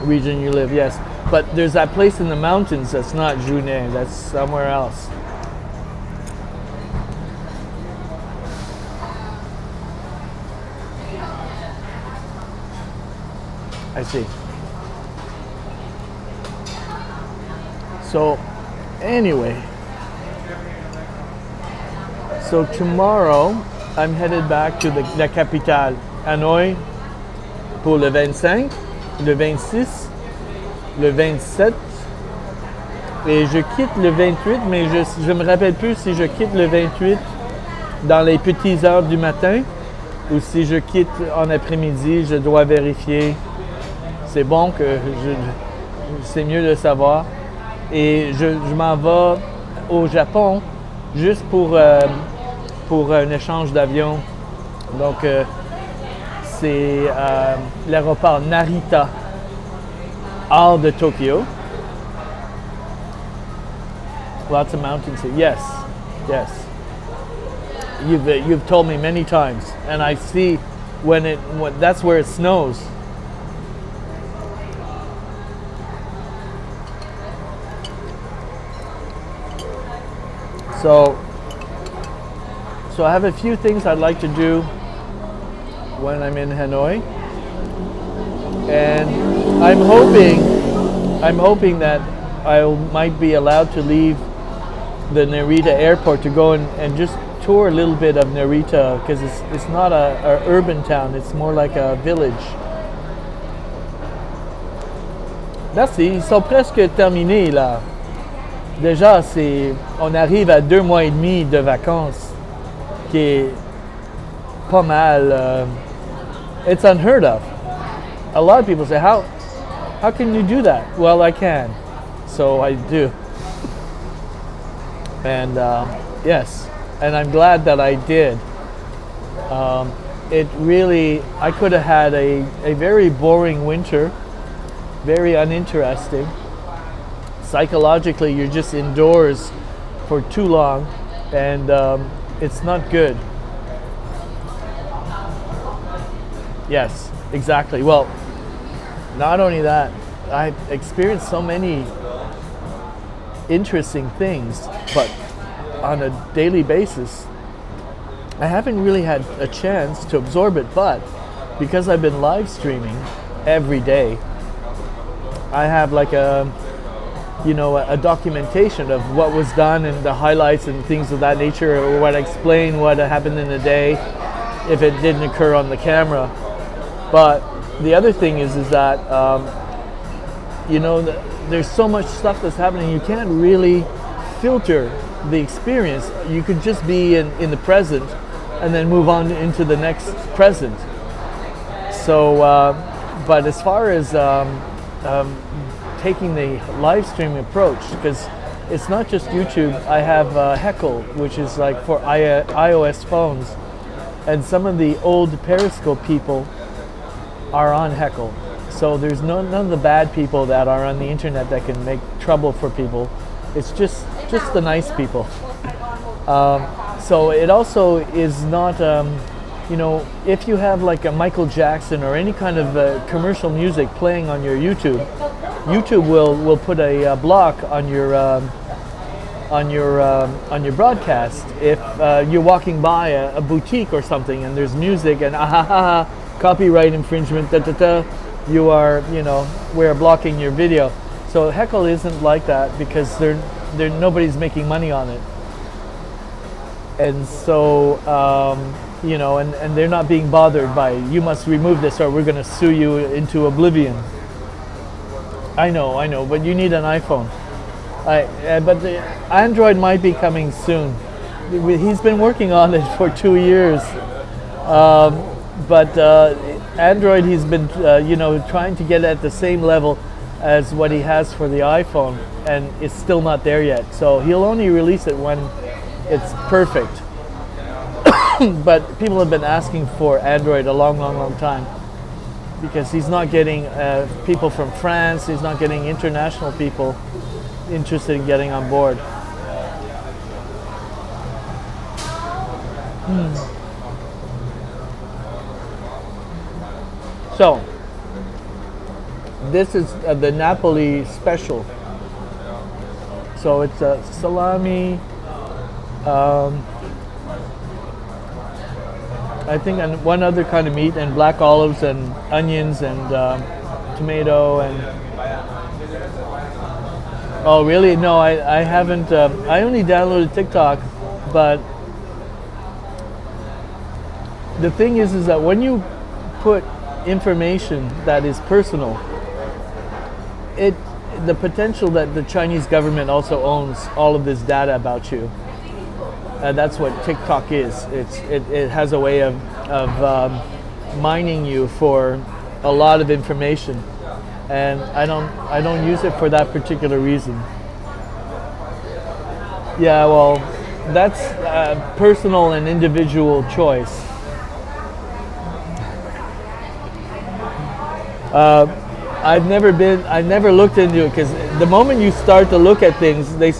Region you live, yes. But there's that place in the mountains that's not Journée, that's somewhere else. I see. So, anyway. So tomorrow, I'm headed back to la capitale, Hanoï, pour le 25, le 26, le 27. Et je quitte le 28, mais je me rappelle plus si je quitte le 28 dans les petites heures du matin ou si je quitte en après-midi. Je dois vérifier. C'est bon que c'est mieux de savoir. Et je m'en vais au Japon juste pour un échange d'avion. Donc, c'est l'aéroport Narita, hors de Tokyo. Lots of mountains here. Yes, yes. You've told me many times, and I see when that's where it snows. So I have a few things I'd like to do when I'm in Hanoi, and I'm hoping that I might be allowed to leave the Narita airport to go and just tour a little bit of Narita, because it's not a urban town, it's more like a village. Merci, ils sont presque terminés là. Déjà, on arrive à 2 mois et demi de vacances, qui est pas mal. It's unheard of. A lot of people say, how can you do that? Well, I can. So I do. And yes, and I'm glad that I did. It really, I could have had a very boring winter, very uninteresting. Psychologically, you're just indoors for too long, and it's not good. Yes, exactly. Well, not only that, I've experienced so many interesting things, but on a daily basis, I haven't really had a chance to absorb it. But because I've been live streaming every day, I have like a documentation of what was done and the highlights and things of that nature, or what explain what happened in the day if it didn't occur on the camera. But the other thing is that there's so much stuff that's happening, you can't really filter the experience. You could just be in the present and then move on into the next present. So, but as far as taking the live streaming approach, because it's not just YouTube, I have Heckle, which is like for iOS phones, and some of the old Periscope people are on Heckle. So there's none of the bad people that are on the internet that can make trouble for people. It's just the nice people. So it also is not, if you have like a Michael Jackson or any kind of commercial music playing on your YouTube will put a block on your broadcast if you're walking by a boutique or something and there's music and copyright infringement, we're blocking your video. So Heckle isn't like that because nobody's making money on it. And so, and they're not being bothered by, you must remove this or we're going to sue you into oblivion. I know, but you need an iPhone. But the Android might be coming soon. He's been working on it for 2 years. But Android, he's been, trying to get at the same level as what he has for the iPhone, and it's still not there yet. So he'll only release it when it's perfect. But people have been asking for Android a long, long, long time because he's not getting people from France, he's not getting international people interested in getting on board. So, this is the Napoli special. So it's salami, I think, and one other kind of meat, and black olives and onions and tomato and Oh, really? No, I haven't. I only downloaded TikTok, but the thing is that when you put information that is personal, the potential that the Chinese government also owns all of this data about you. And that's what TikTok is. It has a way of mining you for a lot of information, and I don't use it for that particular reason. Yeah, well, that's a personal and individual choice. I've never looked into it, because the moment you start to look at things, they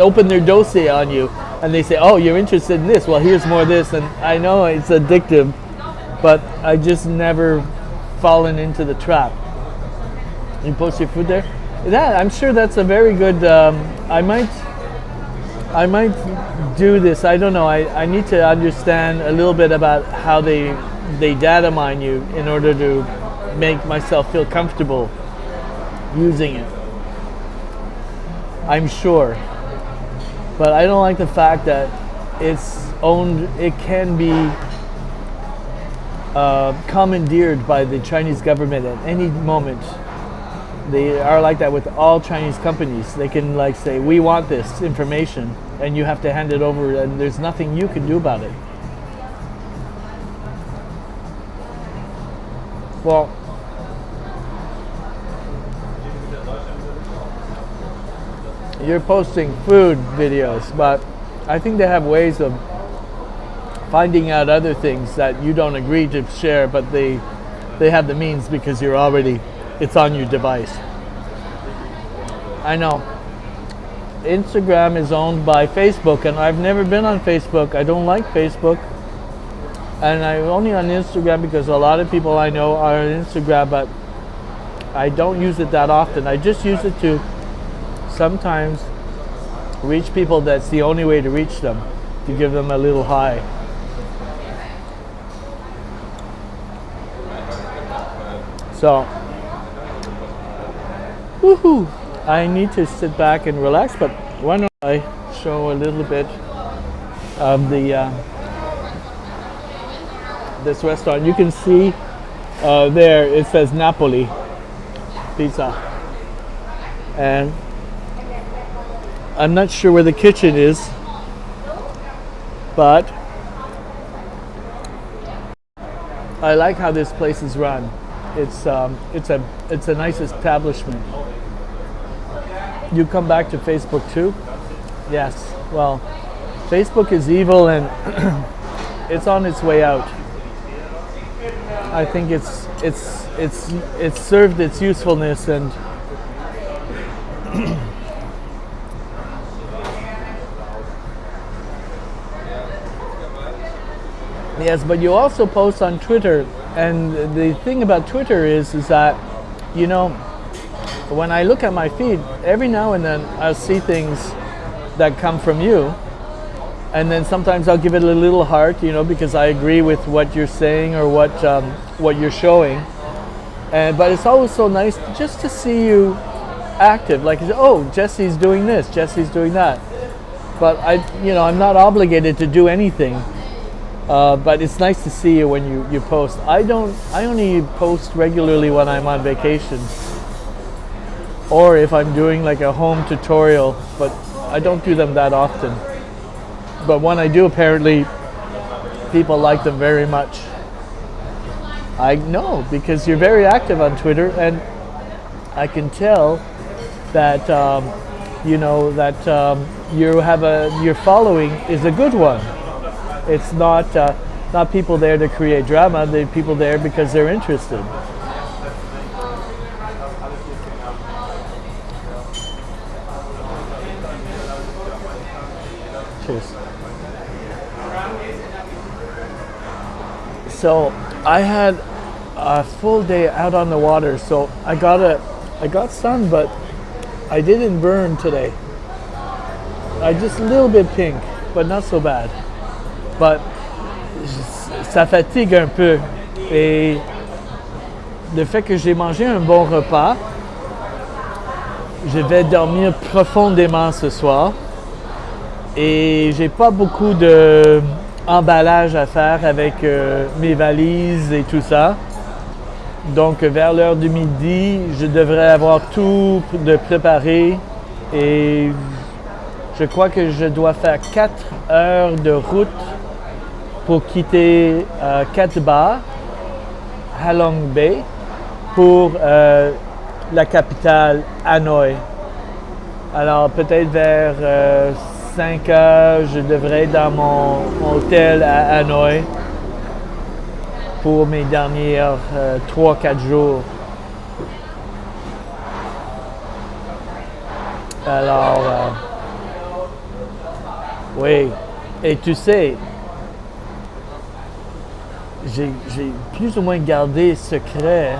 open their dossier on you and they say, oh, you're interested in this, well, here's more of this, and I know it's addictive, but I just never fallen into the trap. You post your food there? Yeah, I'm sure that's a very good, I might do this. I don't know. I need to understand a little bit about how they data mine you in order to make myself feel comfortable using it. I'm sure. But I don't like the fact that it's owned, it can be commandeered by the Chinese government at any moment. They are like that with all Chinese companies. They can like say, we want this information, and you have to hand it over, and there's nothing you can do about it. Well, you're posting food videos, but I think they have ways of finding out other things that you don't agree to share, but they have the means because it's on your device. I know. Instagram is owned by Facebook, and I've never been on Facebook. I don't like Facebook. And I'm only on Instagram because a lot of people I know are on Instagram, but I don't use it that often. I just use it to sometimes reach people. That's the only way to reach them, to give them a little hi. So, woohoo! I need to sit back and relax, but why don't I show a little bit of this restaurant. You can see there it says Napoli pizza, and I'm not sure where the kitchen is, but I like how this place is run. It's a nice establishment. You come back to Facebook too? Yes. Well, Facebook is evil, and it's on its way out. I think it's served its usefulness, and yes, but you also post on Twitter, and the thing about Twitter is that, you know, when I look at my feed, every now and then I'll see things that come from you, and then sometimes I'll give it a little heart, you know, because I agree with what you're saying or what you're showing. But it's always so nice just to see you active, like, oh, Jesse's doing this, Jesse's doing that. But I'm not obligated to do anything. But it's nice to see you when you post. I only post regularly when I'm on vacation, or if I'm doing like a home tutorial, but I don't do them that often. But when I do, apparently people like them very much. I know, because you're very active on Twitter, and I can tell that your following is a good one. It's not people there to create drama. They're people there because they're interested. Cheers. So I had a full day out on the water. So I got sun, but I didn't burn today. I just a little bit pink, but not so bad. But ça fatigue un peu, et le fait que j'ai mangé un bon repas, je vais dormir profondément ce soir. Et j'ai pas beaucoup de emballage à faire avec mes valises et tout ça. Donc vers l'heure du midi, je devrais avoir tout de préparé et je crois que je dois faire 4 heures de route pour quitter Katba, Halong Bay, pour la capitale Hanoï. Alors peut-être vers 5 heures, je devrais être dans mon hôtel à Hanoï pour mes dernières 3-4 jours. Alors, oui. Et tu sais, j'ai plus ou moins gardé secret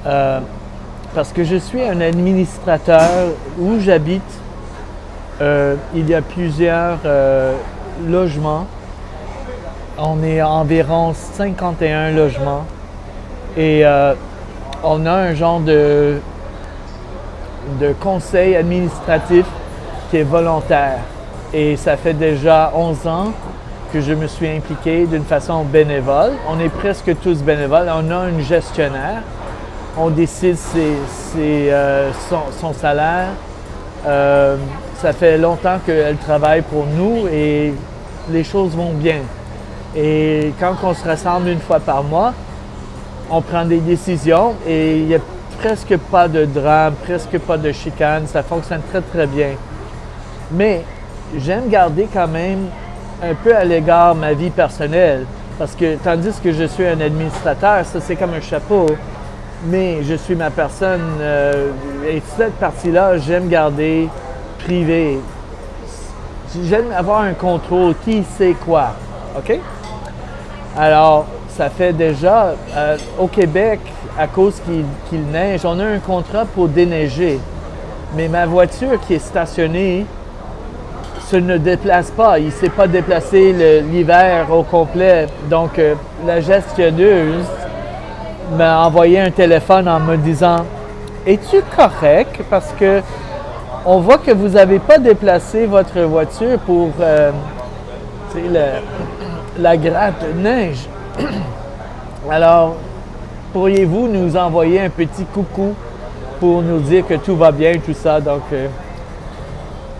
parce que je suis un administrateur où j'habite. Il y a plusieurs logements. On est environ 51 logements et on a un genre de conseil administratif qui est volontaire. Et ça fait déjà 11 ans que je me suis impliqué d'une façon bénévole. On est presque tous bénévoles. On a une gestionnaire. On décide son salaire. Ça fait longtemps qu'elle travaille pour nous et les choses vont bien. Et quand on se rassemble une fois par mois, on prend des décisions et il n'y a presque pas de drame, presque pas de chicane. Ça fonctionne très, très bien. Mais j'aime garder quand même un peu à l'égard ma vie personnelle. Parce que tandis que je suis un administrateur, ça c'est comme un chapeau. Mais je suis ma personne et cette partie-là, j'aime garder privé. J'aime avoir un contrôle, qui sait quoi, OK? Alors, ça fait déjà, au Québec, à cause qu'il neige, on a un contrat pour déneiger. Mais ma voiture qui est stationnée se ne déplace pas. Il ne s'est pas déplacé l'hiver au complet. Donc, la gestionneuse m'a envoyé un téléphone en me disant « Es-tu correct? Parce que on voit que vous n'avez pas déplacé votre voiture pour la gratte de neige. Alors, pourriez-vous nous envoyer un petit coucou pour nous dire que tout va bien, tout ça? » Donc,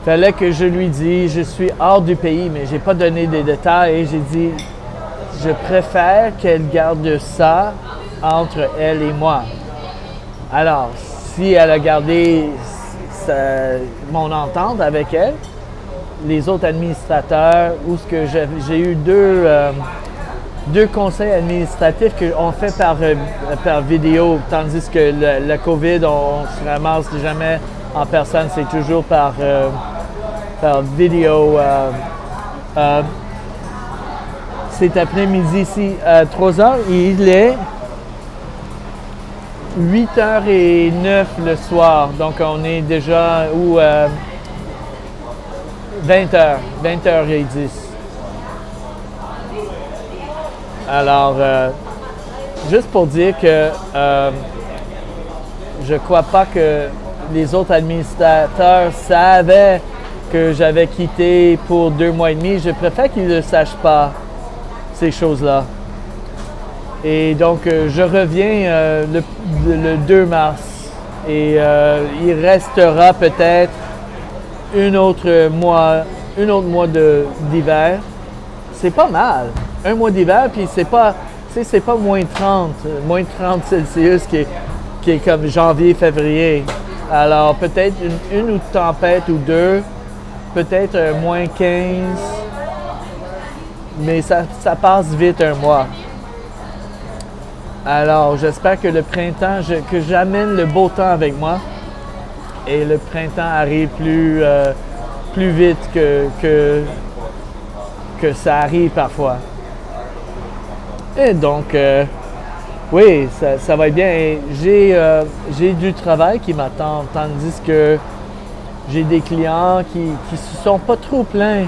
fallait que je lui dise, je suis hors du pays, mais je n'ai pas donné des détails. Et j'ai dit, je préfère qu'elle garde ça entre elle et moi. Alors, si elle a gardé mon entente avec elle, les autres administrateurs, où ce que j'ai eu deux conseils administratifs qu'on fait par vidéo, tandis que la COVID, on se ramasse jamais en personne, c'est toujours par vidéo. Cet après-midi ici, à 3 heures, il est 8h09 le soir, donc on est déjà 20h10. Alors, juste pour dire que je crois pas que les autres administrateurs savaient que j'avais quitté pour 2 mois et demi. Je préfère qu'ils ne sachent pas ces choses-là. Et donc, je reviens le 2 mars et il restera peut-être un autre mois d'hiver. C'est pas mal. Un mois d'hiver, puis c'est pas moins 30 Celsius qui est comme janvier, février. Alors, peut-être une tempête ou deux, peut-être moins 15, mais ça passe vite un mois. Alors, j'espère que le printemps, que j'amène le beau temps avec moi et le printemps arrive plus vite que ça arrive parfois. Et donc, oui, ça va bien. J'ai du travail qui m'attend, tandis que j'ai des clients qui ne se sont pas trop plaints.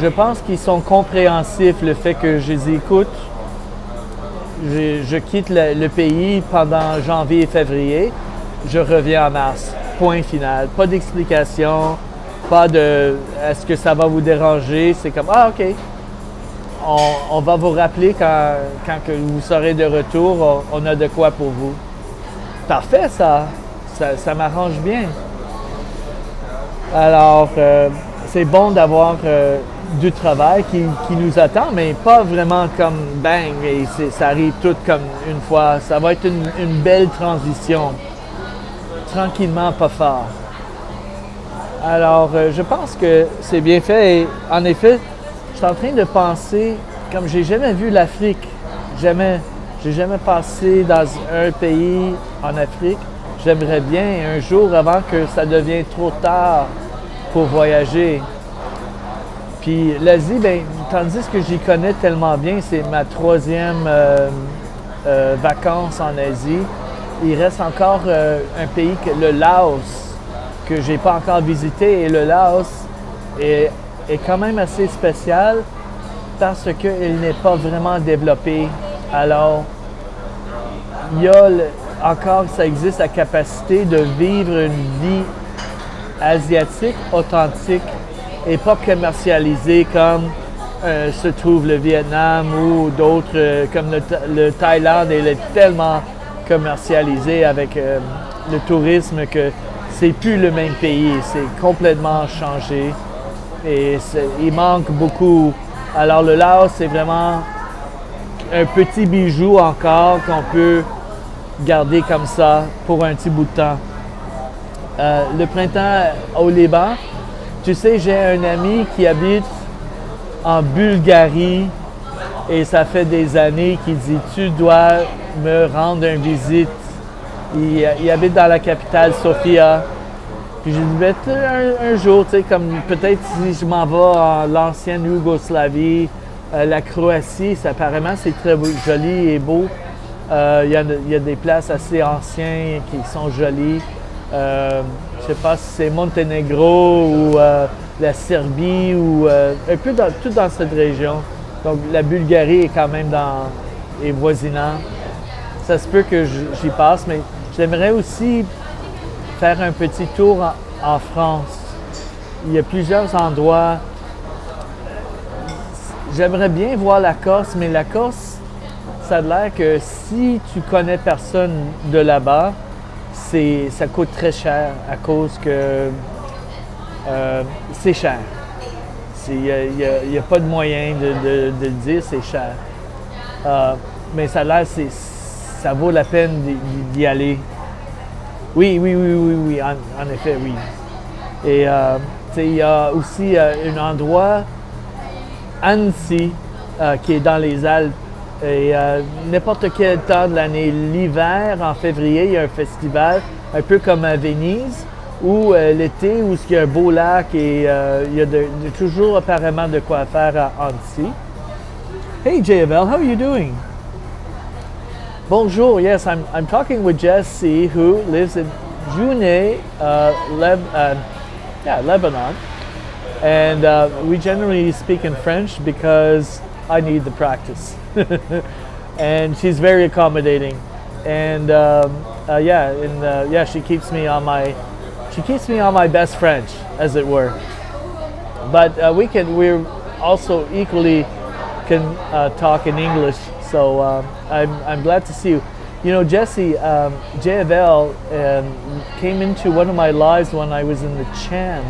Je pense qu'ils sont compréhensifs, le fait que je les écoute. Je quitte le pays pendant janvier et février. Je reviens en mars. point final, pas d'explication, pas de est-ce que ça va vous déranger, c'est comme ah ok, on va vous rappeler quand que vous serez de retour, on a de quoi pour vous. Parfait ça m'arrange bien. Alors c'est bon d'avoir du travail qui nous attend, mais pas vraiment comme bang, et ça arrive tout comme une fois. Ça va être une belle transition. Tranquillement, pas fort. Alors, je pense que c'est bien fait. Et en effet, je suis en train de penser, comme j'ai jamais vu l'Afrique, jamais, j'ai jamais passé dans un pays en Afrique. J'aimerais bien un jour, avant que ça devienne trop tard pour voyager. Puis l'Asie, ben, tandis que j'y connais tellement bien, c'est ma 3e vacances en Asie. Il reste encore un pays, le Laos, que j'ai pas encore visité. Et le Laos est quand même assez spécial parce qu'il n'est pas vraiment développé. Alors, il y a encore, ça existe la capacité de vivre une vie asiatique, authentique et pas commercialisée comme se trouve le Vietnam ou d'autres, comme le Thaïlande, il est tellement commercialisé avec le tourisme que c'est plus le même pays, c'est complètement changé et il manque beaucoup. Alors le Laos, c'est vraiment un petit bijou encore qu'on peut garder comme ça pour un petit bout de temps. Le printemps au Liban, tu sais, j'ai un ami qui habite en Bulgarie et ça fait des années qu'il dit « Tu dois me rendre une visite ». Il habite dans la capitale, Sofia. Puis je lui dis « un jour, tu sais, comme peut-être si je m'en vais en l'ancienne Yougoslavie, la Croatie, apparemment c'est très joli et beau. Il y a des places assez anciennes qui sont jolies. Je ne sais pas si c'est Monténégro ou la Serbie ou un peu tout dans cette région. Donc la Bulgarie est quand même est voisinant. Ça se peut que j'y passe, mais j'aimerais aussi faire un petit tour en France. Il y a plusieurs endroits. J'aimerais bien voir la Corse, mais la Corse, ça a l'air que si tu connais personne de là-bas, ça coûte très cher à cause que c'est cher. Il n'y a pas de moyen de le dire, c'est cher. Mais ça a l'air, ça vaut la peine d'y aller. Oui, en effet, oui. Et il y a aussi un endroit, Annecy, qui est dans les Alpes. Et n'importe quel temps de l'année, l'hiver, en février, il y a un festival, un peu comme à Venise, ou l'été, où il y a un beau lac et il y a toujours apparemment de quoi faire à Annecy. Hey JFL, how are you doing? Bonjour, yes, I'm talking with Jesse, who lives in June, Lebanon. And we generally speak in French because I need the practice. And she's very accommodating. And she keeps me on my best French, as it were. But we're also equally can talk in English. So I'm glad to see you. You know, Jesse, JFL came into one of my lives when I was in the Cham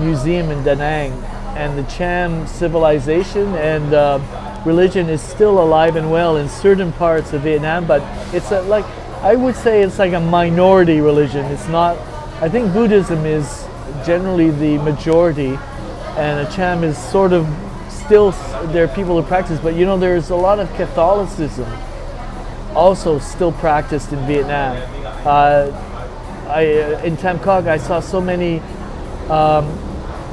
Museum in Da Nang. And the Cham civilization and religion is still alive and well in certain parts of Vietnam, but it's I would say it's like a minority religion. It's not, I think Buddhism is generally the majority, and the Cham is sort of still, there are people who practice, but you know, there's a lot of Catholicism also still practiced in Vietnam. In Tam Quoc, I saw so many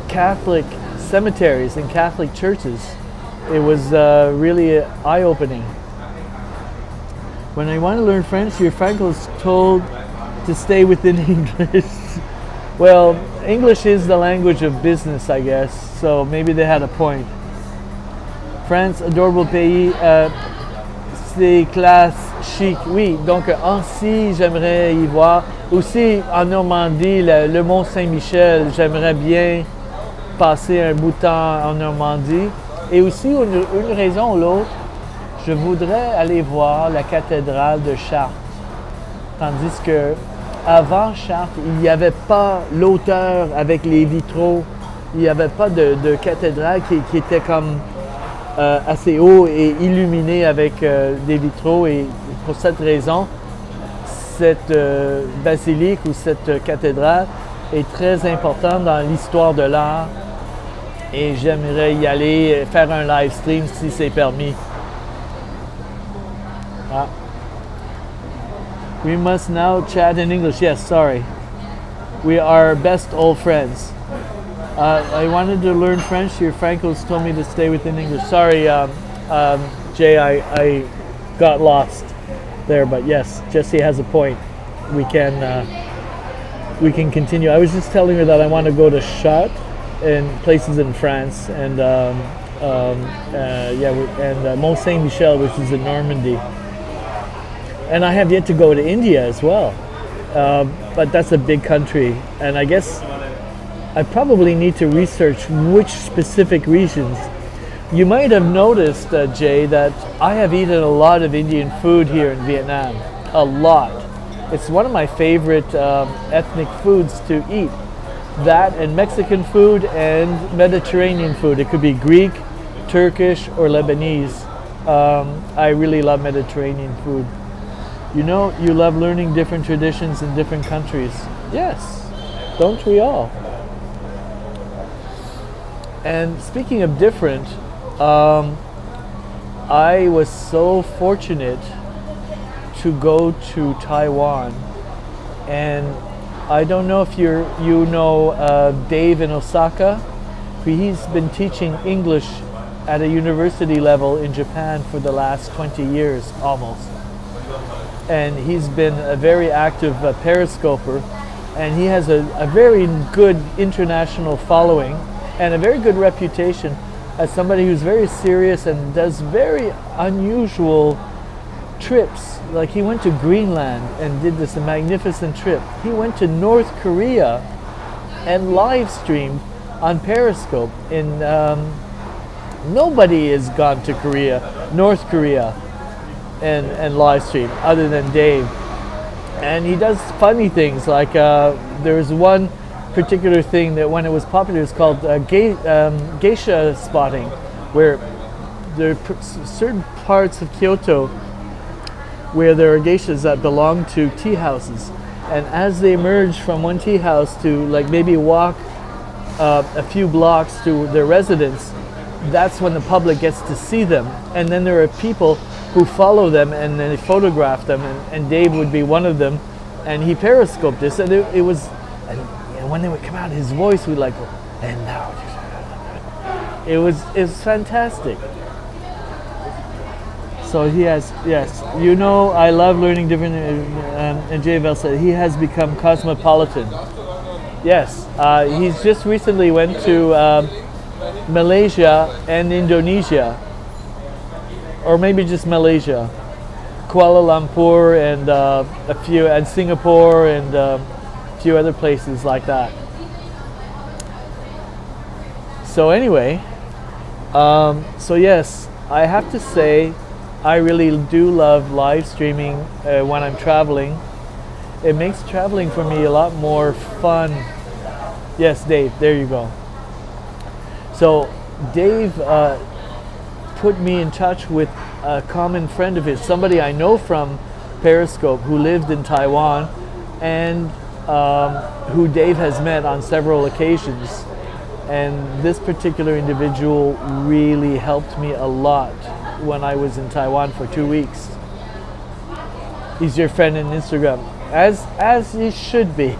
Catholic cemeteries and Catholic churches. It was really eye-opening. When I want to learn French, your Franco is told to stay within English. Well, English is the language of business, I guess, so maybe they had a point. France, adorable pays. C'est classe chic, oui. Donc, Annecy, j'aimerais y voir. Aussi, en Normandie, le Mont Saint-Michel, j'aimerais bien passer un bout de temps en Normandie. Et aussi, une raison ou l'autre, je voudrais aller voir la cathédrale de Chartres. Tandis que avant Chartres, il n'y avait pas l'auteur avec les vitraux. Il n'y avait pas de cathédrale qui était comme assez haut et illuminé avec des vitraux. Et pour cette raison, cette basilique ou cette cathédrale est très importante dans l'histoire de l'art. Et j'aimerais y aller faire un live stream si c'est permis. Ah. We must now chat in English. Yes, sorry. We are best old friends. I wanted to learn French. Your Francos told me to stay within English. Sorry, Jay, I got lost there. But yes, Jesse has a point. We can continue. I was just telling her that I want to go to Chartres and places in France, and Mont Saint Michel, which is in Normandy. And I have yet to go to India as well, but that's a big country, and I guess I probably need to research which specific regions. You might have noticed, Jay, that I have eaten a lot of Indian food here in Vietnam. A lot. It's one of my favorite ethnic foods to eat. That and Mexican food and Mediterranean food. It could be Greek, Turkish, or Lebanese. I really love Mediterranean food. You know, you love learning different traditions in different countries. Yes, don't we all? And speaking of different, I was so fortunate to go to Taiwan, and I don't know if you know Dave in Osaka. He's been teaching English at a university level in Japan for the last 20 years almost. And he's been a very active periscoper, and he has a very good international following and a very good reputation as somebody who's very serious and does very unusual trips. Like he went to Greenland and did this magnificent trip. He went to North Korea and live streamed on Periscope. Nobody has gone to North Korea, and live stream other than Dave. And he does funny things like there's one particular thing that when it was popular, it's called geisha spotting, where there are certain parts of Kyoto where there are geishas that belong to tea houses, and as they emerge from one tea house to like maybe walk a few blocks to their residence, that's when the public gets to see them. And then there are people who follow them and then they photograph them, and Dave would be one of them, and he periscoped this, and it was, and when they would come out, his voice would like, and now, it was fantastic. So he has, yes, you know, I love learning different, and Jay Bell said he has become cosmopolitan. Yes, he's just recently went to Malaysia and Indonesia, or maybe just Malaysia, Kuala Lumpur, and a few, and Singapore, and a few other places like that. So anyway, so yes, I have to say, I really do love live streaming when I'm traveling. It makes traveling for me a lot more fun. Yes, Dave, there you go. So Dave put me in touch with a common friend of his, somebody I know from Periscope who lived in Taiwan, and who Dave has met on several occasions. And this particular individual really helped me a lot when I was in Taiwan for 2 weeks. He's your friend on Instagram, as he should be.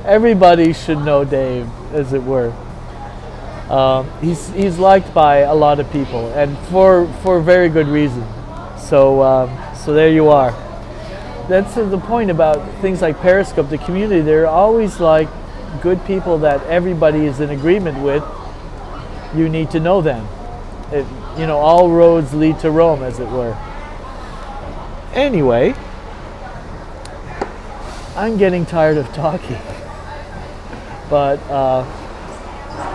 Everybody should know Dave, as it were. He's liked by a lot of people, and for very good reason. So there you are. That's the point about things like Periscope, the community. They're always like good people that everybody is in agreement with. You need to know them. You know, all roads lead to Rome, as it were. Anyway, I'm getting tired of talking, but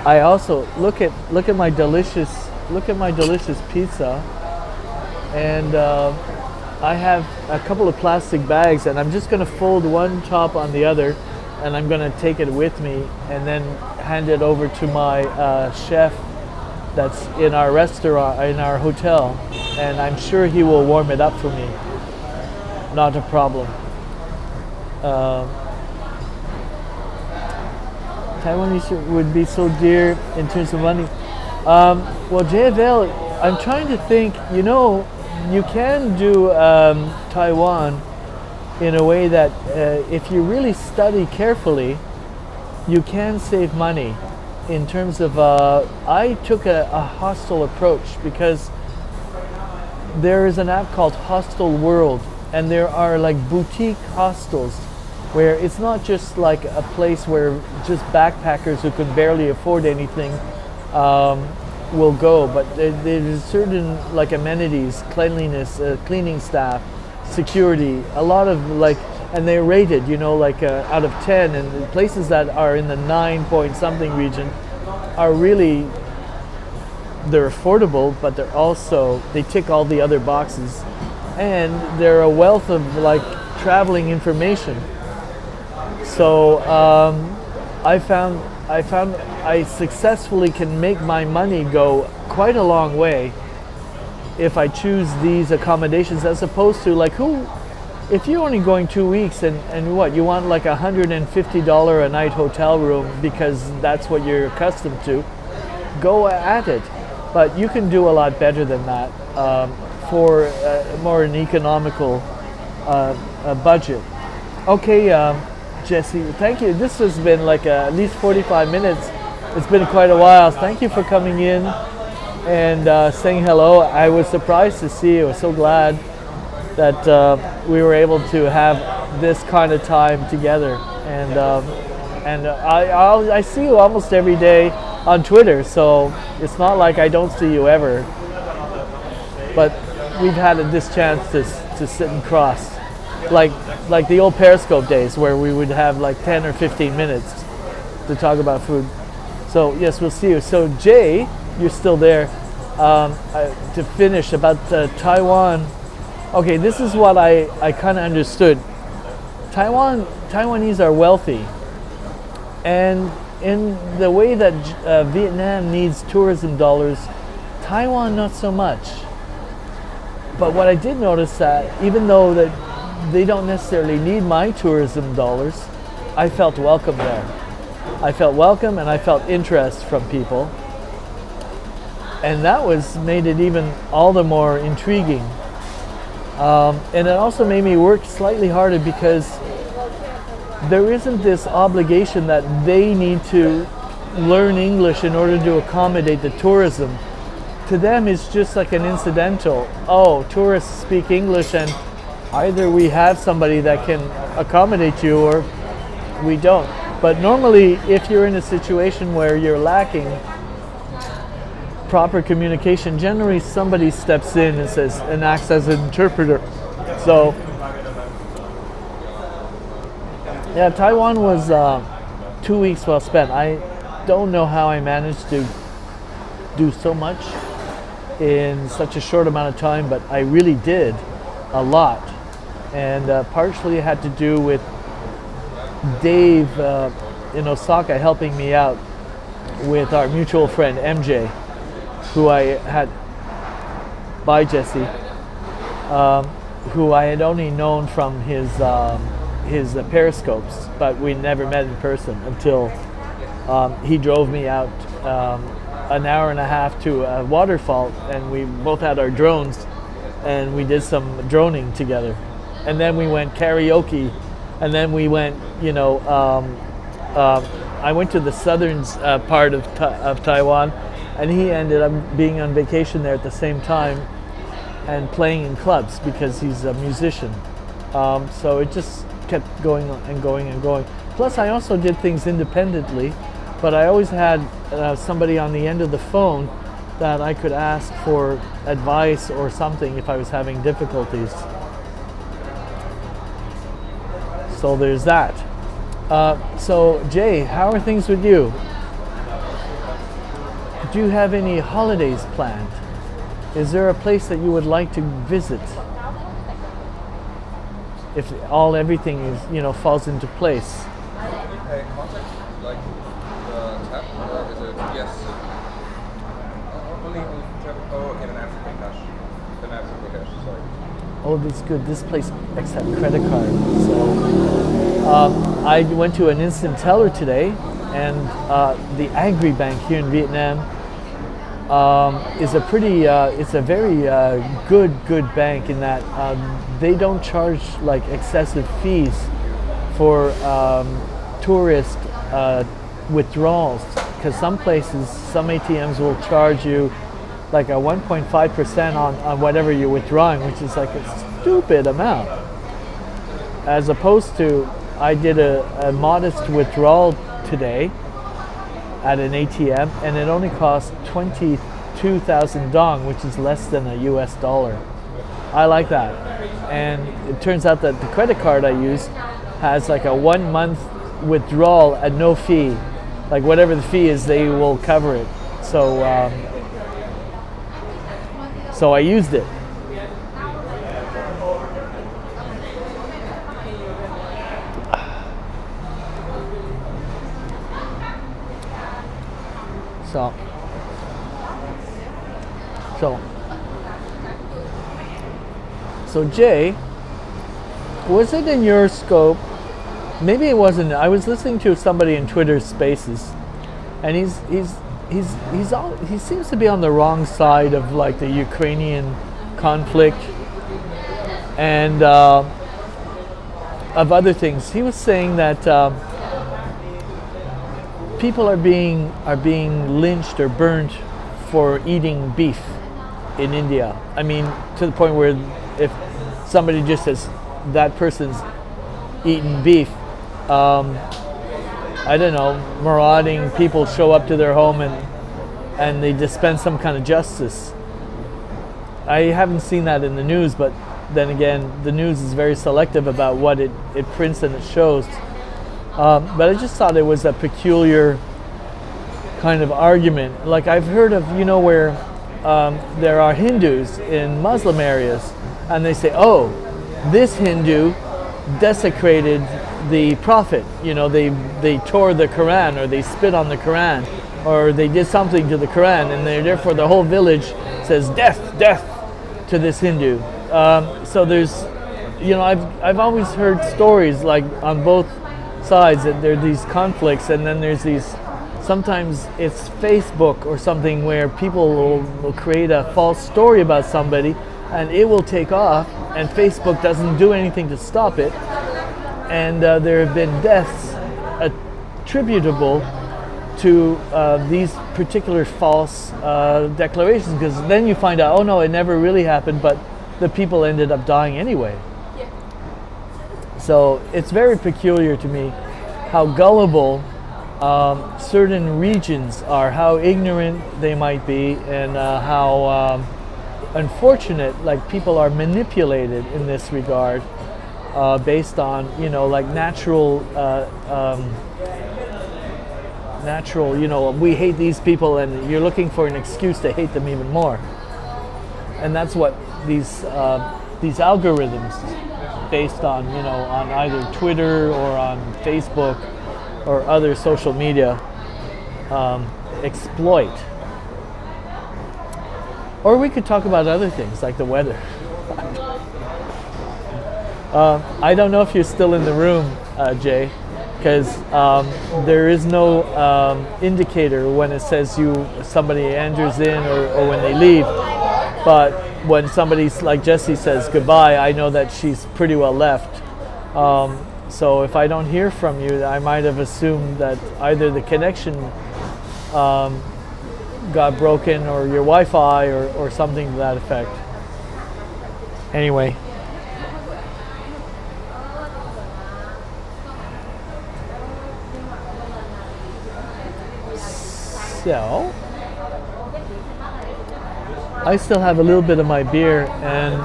I also look at my delicious pizza, and I have a couple of plastic bags, and I'm just going to fold one top on the other, and I'm going to take it with me, and then hand it over to my chef that's in our restaurant, in our hotel, and I'm sure he will warm it up for me. Not a problem. Taiwanese would be so dear in terms of money. Well, JFL, I'm trying to think, you know, you can do Taiwan in a way that if you really study carefully, you can save money. In terms of, I took a hostel approach because there is an app called Hostel World, and there are like boutique hostels where it's not just like a place where just backpackers who can barely afford anything will go, but there's certain like amenities, cleanliness, cleaning staff, security, a lot of like, and they're rated, you know, like out of 10, and the places that are in the 9 point something region are really, they're affordable, but they're also, they tick all the other boxes, and they're a wealth of like traveling information. So I found I successfully can make my money go quite a long way if I choose these accommodations, as opposed to like if you're only going 2 weeks and what, you want like $150 a night hotel room because that's what you're accustomed to, go at it. But you can do a lot better than that for more an economical budget. Okay, Jesse, thank you. This has been like at least 45 minutes. It's been quite a while. Thank you for coming in and saying hello. I was surprised to see you. I was so glad that we were able to have this kind of time together. And I see you almost every day on Twitter, so it's not like I don't see you ever. But we've had this chance to sit and cross. Like the old Periscope days where we would have like 10 or 15 minutes to talk about food. So yes, we'll see you. So Jay, you're still there. To finish about Taiwan. Okay, this is what I kind of understood. Taiwanese are wealthy, and in the way that Vietnam needs tourism dollars, Taiwan not so much. But what I did notice that even though that they don't necessarily need my tourism dollars, I felt welcome there. I felt welcome, and I felt interest from people. And that made it even all the more intriguing. And it also made me work slightly harder because there isn't this obligation that they need to learn English in order to accommodate the tourism. To them, it's just like an incidental. Oh, tourists speak English, and either we have somebody that can accommodate you or we don't. But normally, if you're in a situation where you're lacking proper communication, generally somebody steps in and acts as an interpreter. So, yeah, Taiwan was 2 weeks well spent. I don't know how I managed to do so much in such a short amount of time, but I really did a lot. And partially it had to do with Dave in Osaka helping me out with our mutual friend MJ, who I had, by Jesse, who I had only known from his periscopes, but we never met in person until he drove me out an hour and a half to a waterfall, and we both had our drones, and we did some droning together. And then we went karaoke, and then we went, I went to the southern part of Taiwan, and he ended up being on vacation there at the same time and playing in clubs because he's a musician. So it just kept going and going and going. Plus, I also did things independently, but I always had somebody on the end of the phone that I could ask for advice or something if I was having difficulties. So there's that. So Jay, how are things with you? Do you have any holidays planned? Is there a place that you would like to visit? If everything is, falls into place. Contact like tap or is it yes? Only tap. Oh, okay, then I have to pay cash. Then I have to pay cash. Sorry. Oh, that's good. This place accepts credit card. So I went to an instant teller today, and the Agri Bank here in Vietnam is a it's a very good bank in that they don't charge like excessive fees for tourist withdrawals, because some places, some ATMs will charge you like a 1.5% on whatever you're withdrawing, which is like a stupid amount. As opposed to, I did a modest withdrawal today at an ATM, and it only cost 22,000 dong, which is less than a US dollar. I like that. And it turns out that the credit card I use has like a 1 month withdrawal at no fee. Like whatever the fee is, they will cover it. So so I used it. So Jay, was it in your scope? Maybe it wasn't. I was listening to somebody in Twitter Spaces, and he seems to be on the wrong side of like the Ukrainian conflict and of other things. He was saying that people are being lynched or burnt for eating beef in India. I mean, to the point where if somebody just says that person's eaten beef, I don't know, marauding people show up to their home and they dispense some kind of justice. I haven't seen that in the news, but then again, the news is very selective about what it prints and it shows. But I just thought it was a peculiar kind of argument. Like I've heard of, where there are Hindus in Muslim areas, and they say, oh, this Hindu desecrated the Prophet. They tore the Quran, or they spit on the Quran, or they did something to the Quran, and therefore the whole village says death, death to this Hindu. So there's, I've always heard stories like on both sides that there are these conflicts, and then there's these, sometimes it's Facebook or something where people will create a false story about somebody and it will take off, and Facebook doesn't do anything to stop it, and there have been deaths attributable to these particular false declarations, because then you find out, oh no, it never really happened, but the people ended up dying anyway. So it's very peculiar to me how gullible certain regions are, how ignorant they might be, and how unfortunate like people are manipulated in this regard based on like natural we hate these people, and you're looking for an excuse to hate them even more. And that's what these algorithms based on on either Twitter or on Facebook or other social media exploit. Or we could talk about other things like the weather. I don't know if you're still in the room, Jay, because there is no indicator when it says somebody enters in or when they leave. But when somebody like Jessie says goodbye, I know that she's pretty well left. So if I don't hear from you, I might have assumed that either the connection got broken, or your Wi-Fi, or something to that effect. Anyway. So, I still have a little bit of my beer, and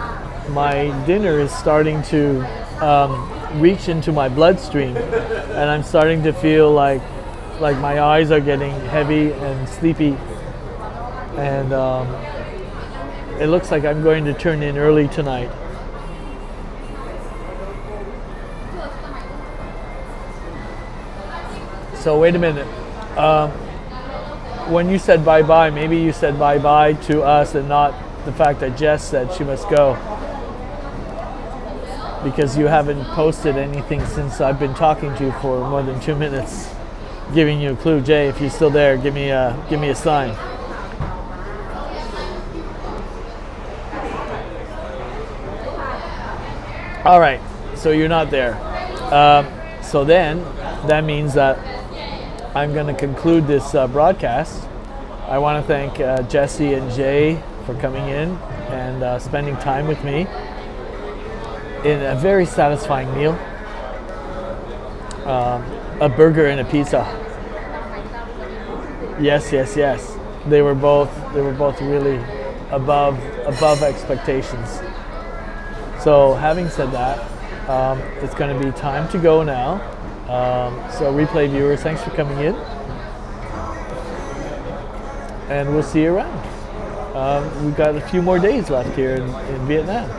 my dinner is starting to reach into my bloodstream, and I'm starting to feel like my eyes are getting heavy and sleepy, and it looks like I'm going to turn in early tonight. So wait a minute. When you said bye-bye, maybe you said bye-bye to us and not the fact that Jess said she must go. Because you haven't posted anything since I've been talking to you for more than 2 minutes, giving you a clue. Jay, if you're still there, give me a sign. All right, so you're not there. So then that means that I'm going to conclude this broadcast. I want to thank Jesse and Jay for coming in and spending time with me in a very satisfying meal. A burger and a pizza. Yes. They were both really above expectations. So having said that, it's going to be time to go now. So replay viewers, thanks for coming in, and we'll see you around. We've got a few more days left here in Vietnam.